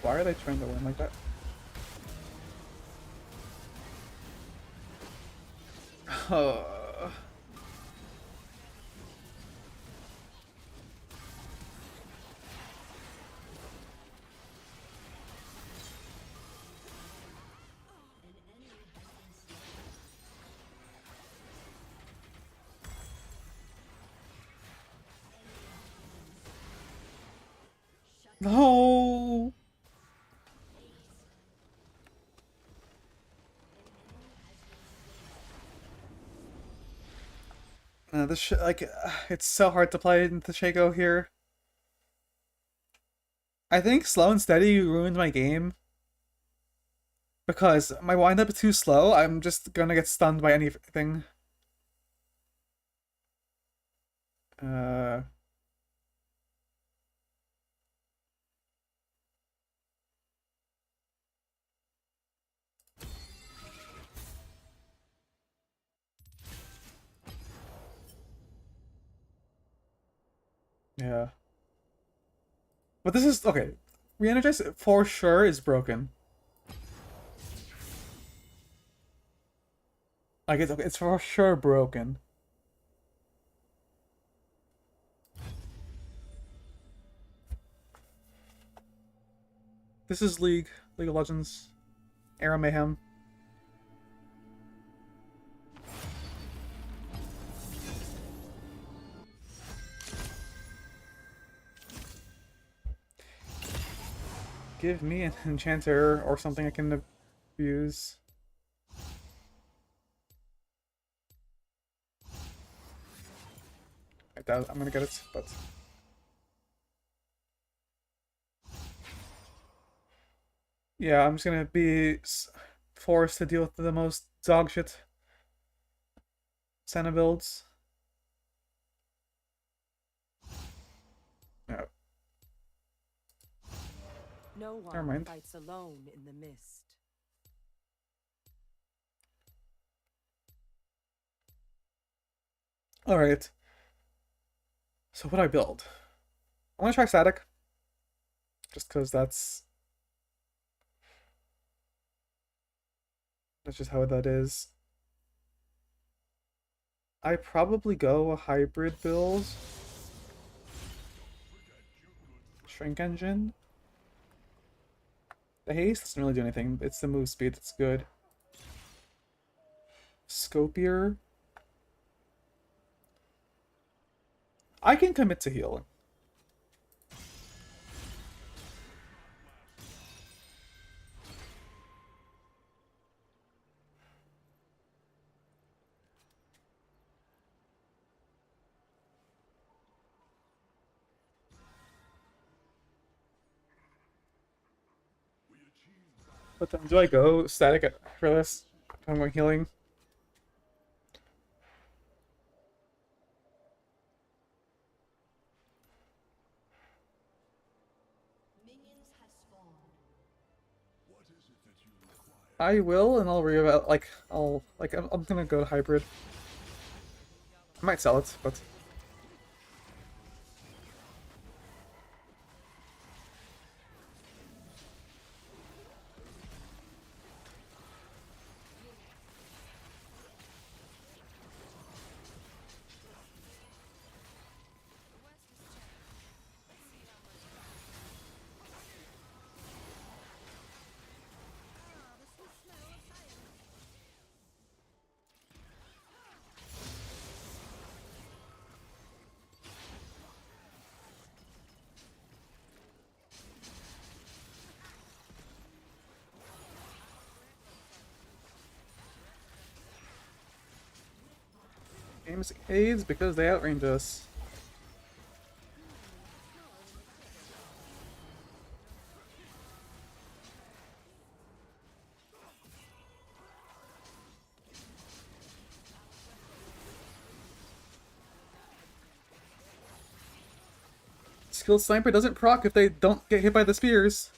Why are they trying to win like that? Oh. No. This it's so hard to play into Shaco here. I think slow and steady ruined my game. Because my windup is too slow, I'm just gonna get stunned by anything. Uh... Yeah. But this is... Okay. Re-energize for sure is broken. Like, it's for sure broken. This is League of Legends. Era Mayhem. Give me an enchanter or something I can abuse. I doubt I'm gonna get it, but... Yeah, I'm just gonna be forced to deal with the most dogshit Senna builds. Yeah, No Never one mind. fights alone in the mist. Alright. So what do I build? I'm gonna try static. Just because that's just how that is. I probably go a hybrid build. Shrink engine. The haste doesn't really do anything. It's the move speed that's good. Scopier. I can commit to healing. But then do I go static for this? If I'm going healing? I will, and I'll reevaluate. Like, I'm gonna go hybrid. I might sell it, but games aids because they outrange us. Skilled sniper doesn't proc if they don't get hit by the spears.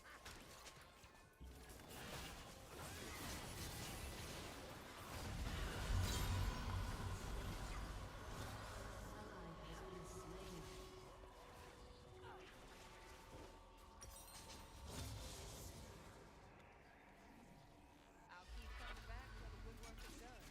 I'll keep coming back till the good work is done.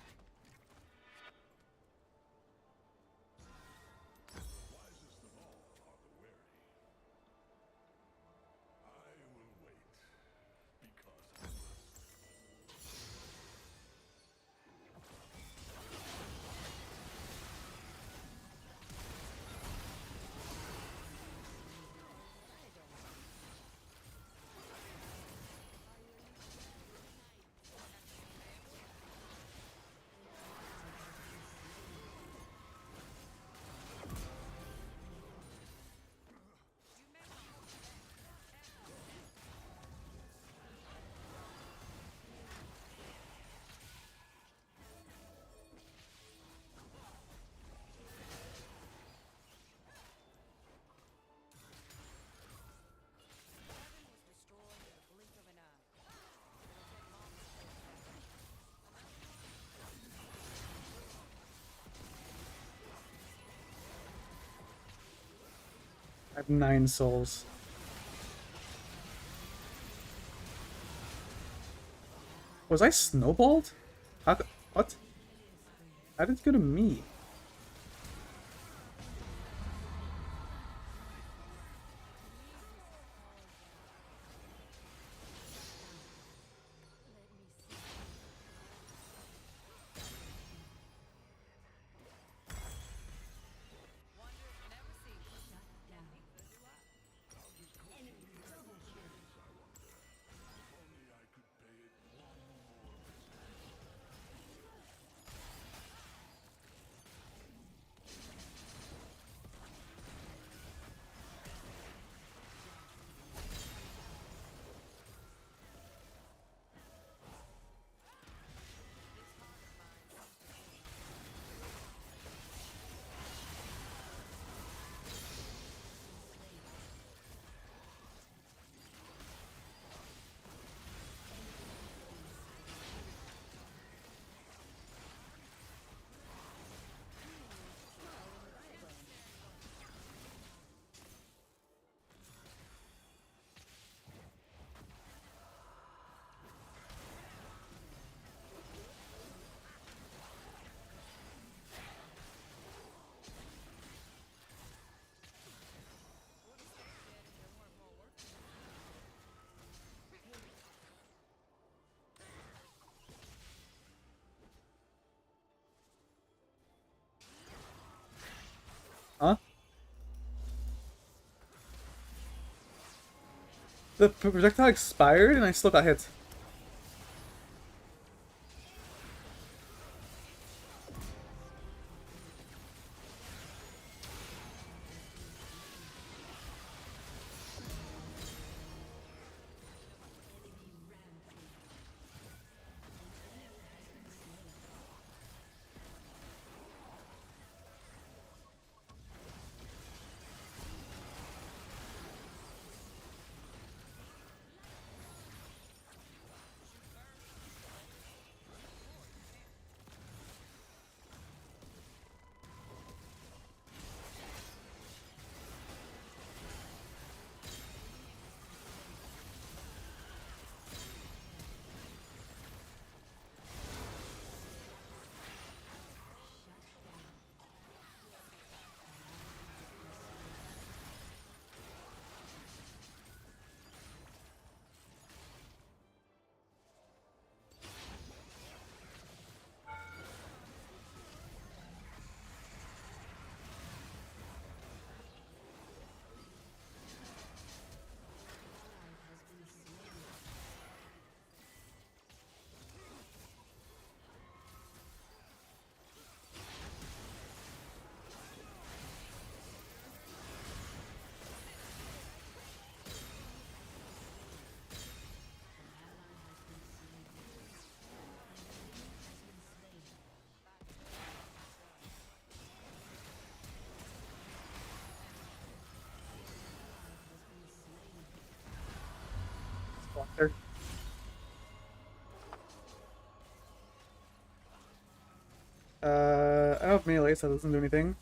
Heaven was destroyed in the blink of an eye. It'll take long to pay back. I have 9 souls. Was I snowballed? What? How did it go to me? Huh? The projectile expired and I still got hit. There. I have melee, so that doesn't do anything.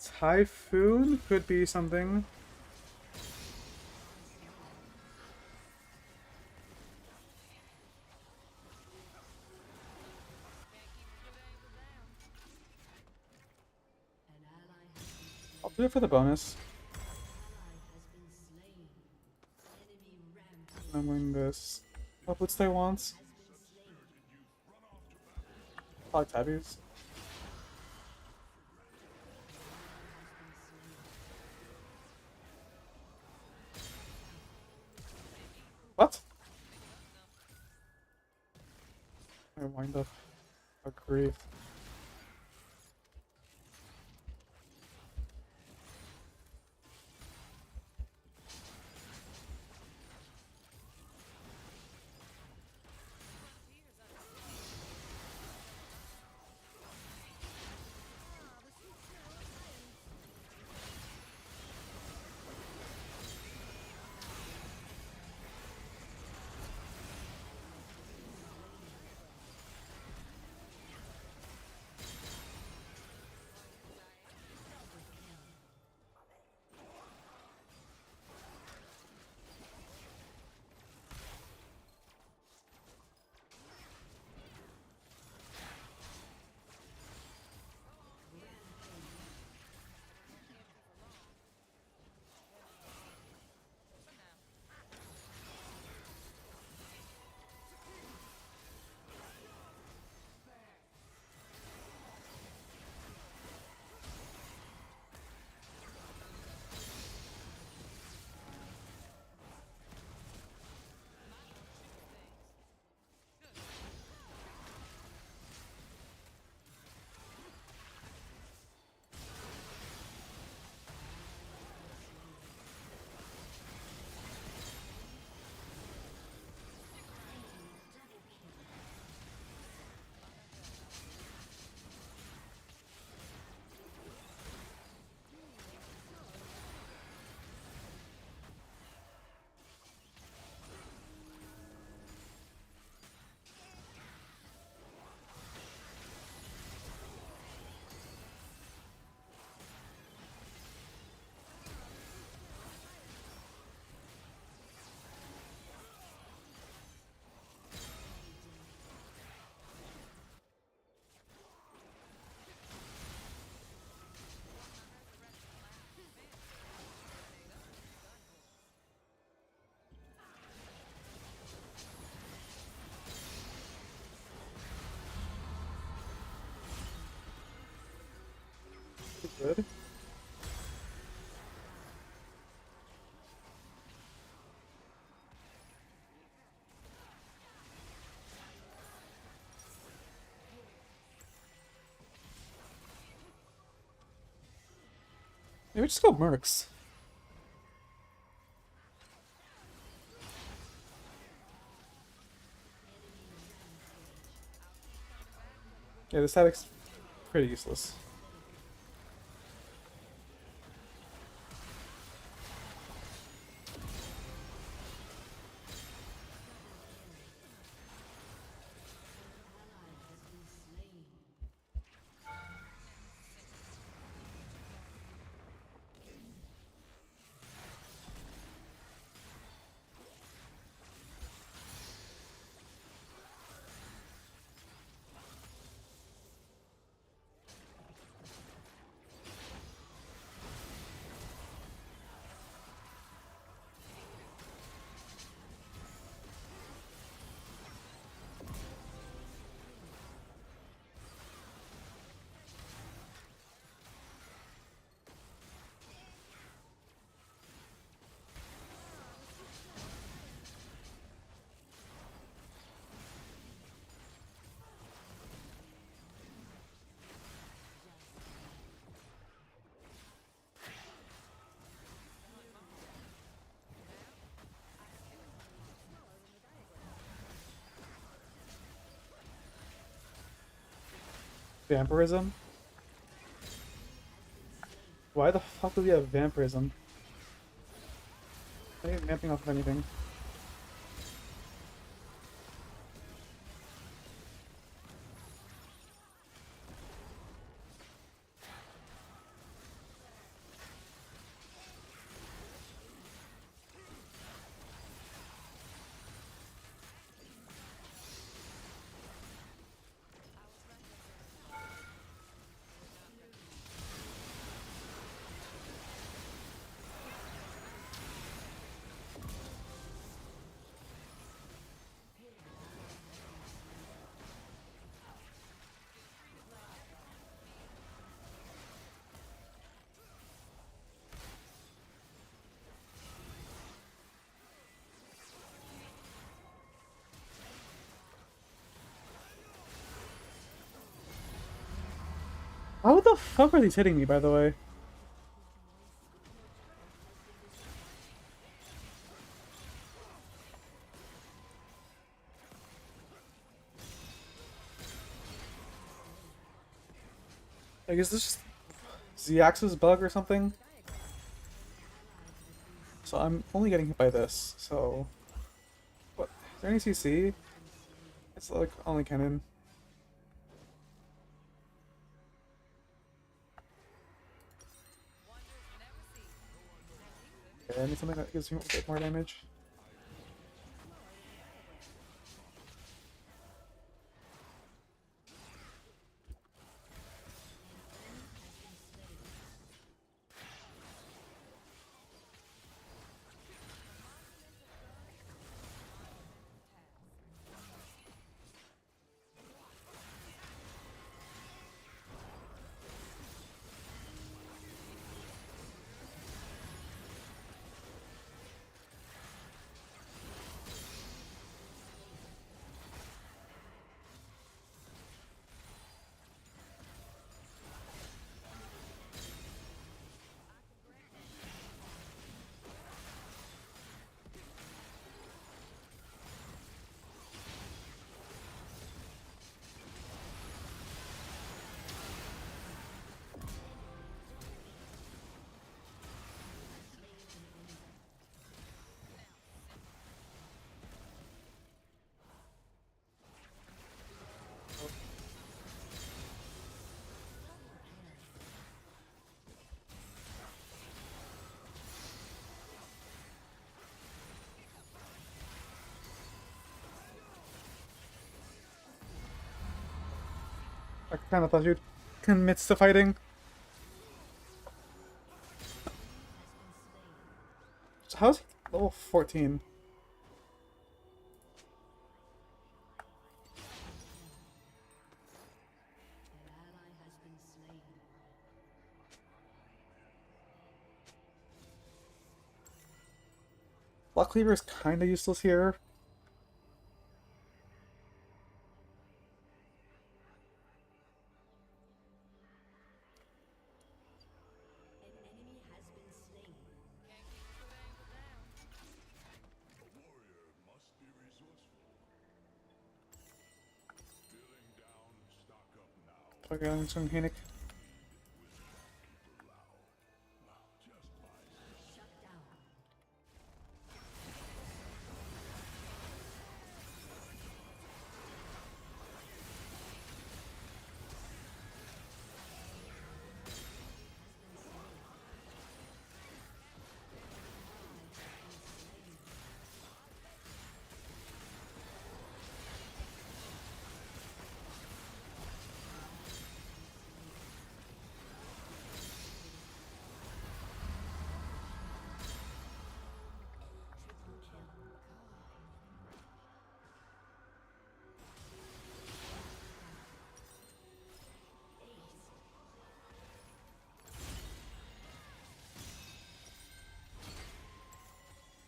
Typhoon could be something. I'll do it for the bonus. I'm winning this. What would stay once? Probably tabbies. What? I wind up. Agree. Good. Maybe just go Mercs. Yeah, the static's pretty useless. Vampirism? Why the fuck do we have vampirism? I ain't vamping off of anything. How the fuck are these hitting me, by the way? Like, is this just Ziax's bug or something? So I'm only getting hit by this, so... What? Is there any CC? It's like only cannon. Yeah, I need something that gives me a bit more damage. I kind of thought you'd commit to fighting. So how's he level 14? Block Cleaver is kind of useless here. Okay, I'm just gonna Panic.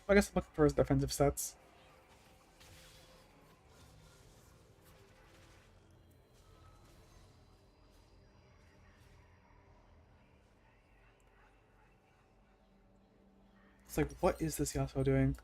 I guess I'm looking for his defensive sets. It's like, what is this Yasuo doing?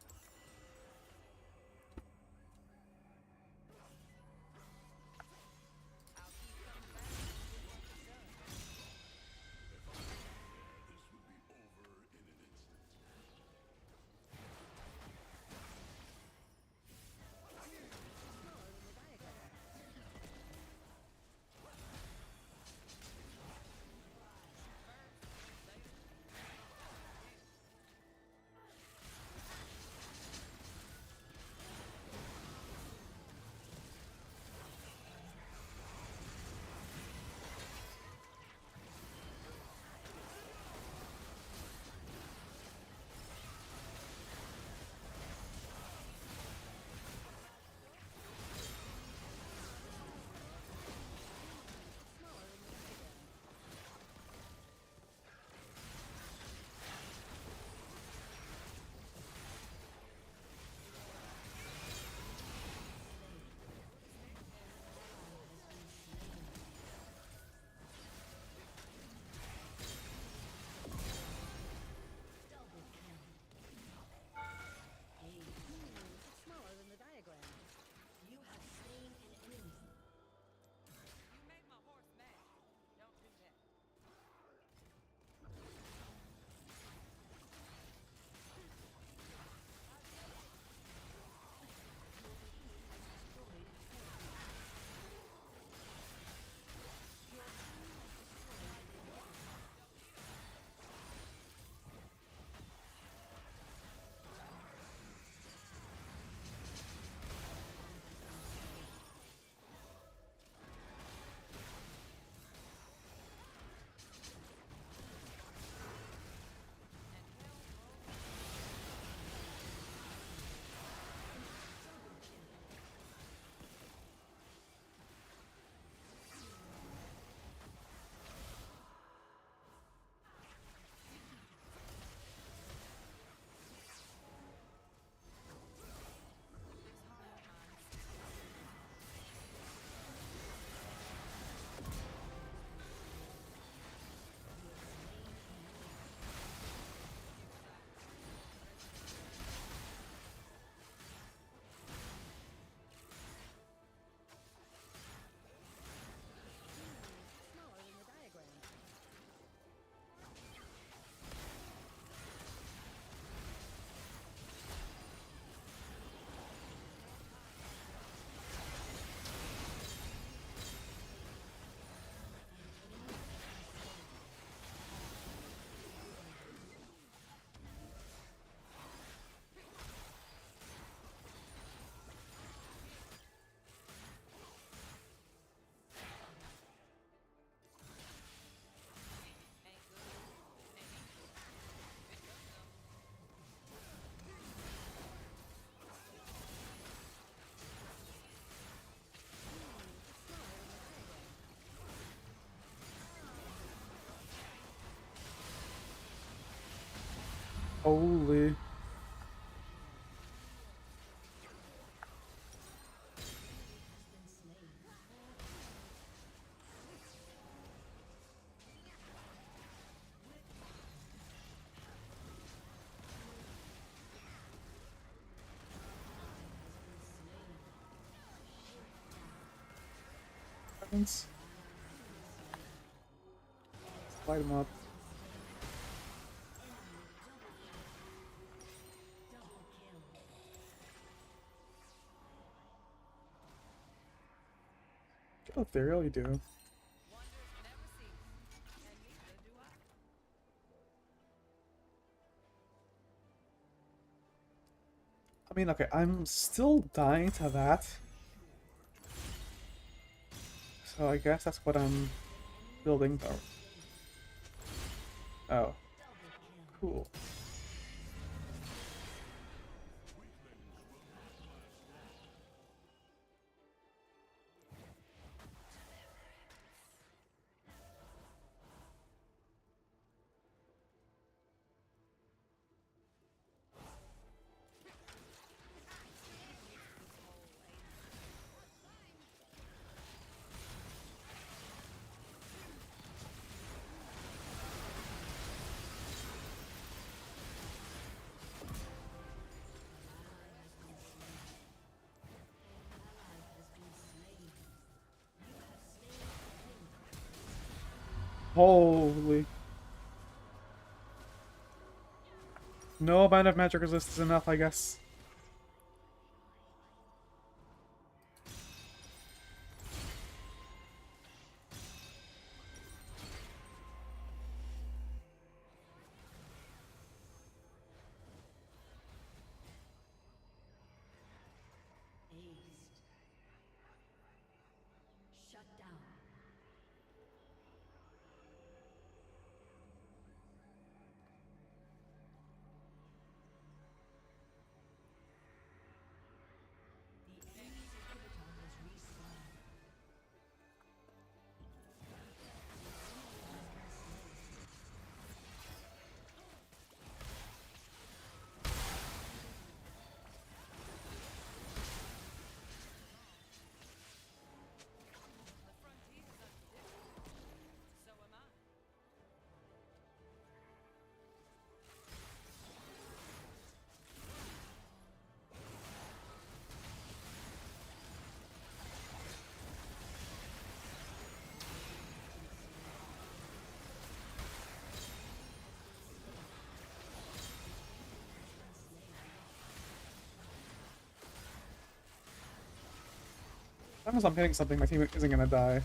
seconds. Light him up. Get ethereal, you do. Wonders never cease, and neither do I. I mean, okay, I'm still dying to that. So I guess that's what I'm building though. Oh. Cool. Holy. No amount of magic resist is enough, I guess. Shut down. The frontier is unpredictable. So am I. As long as I'm hitting something, my team isn't gonna die.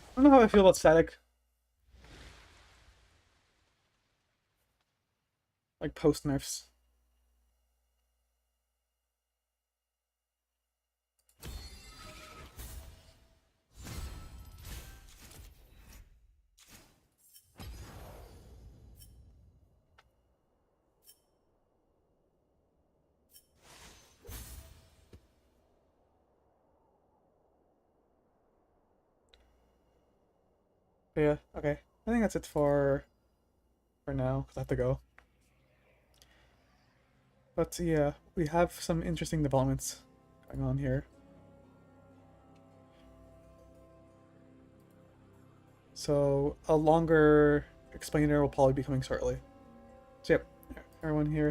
I don't know how I feel about static. Like post nerfs. But yeah, okay. I think that's it for now, because I have to go. But yeah, we have some interesting developments going on here. So a longer explainer will probably be coming shortly. So yep, everyone here,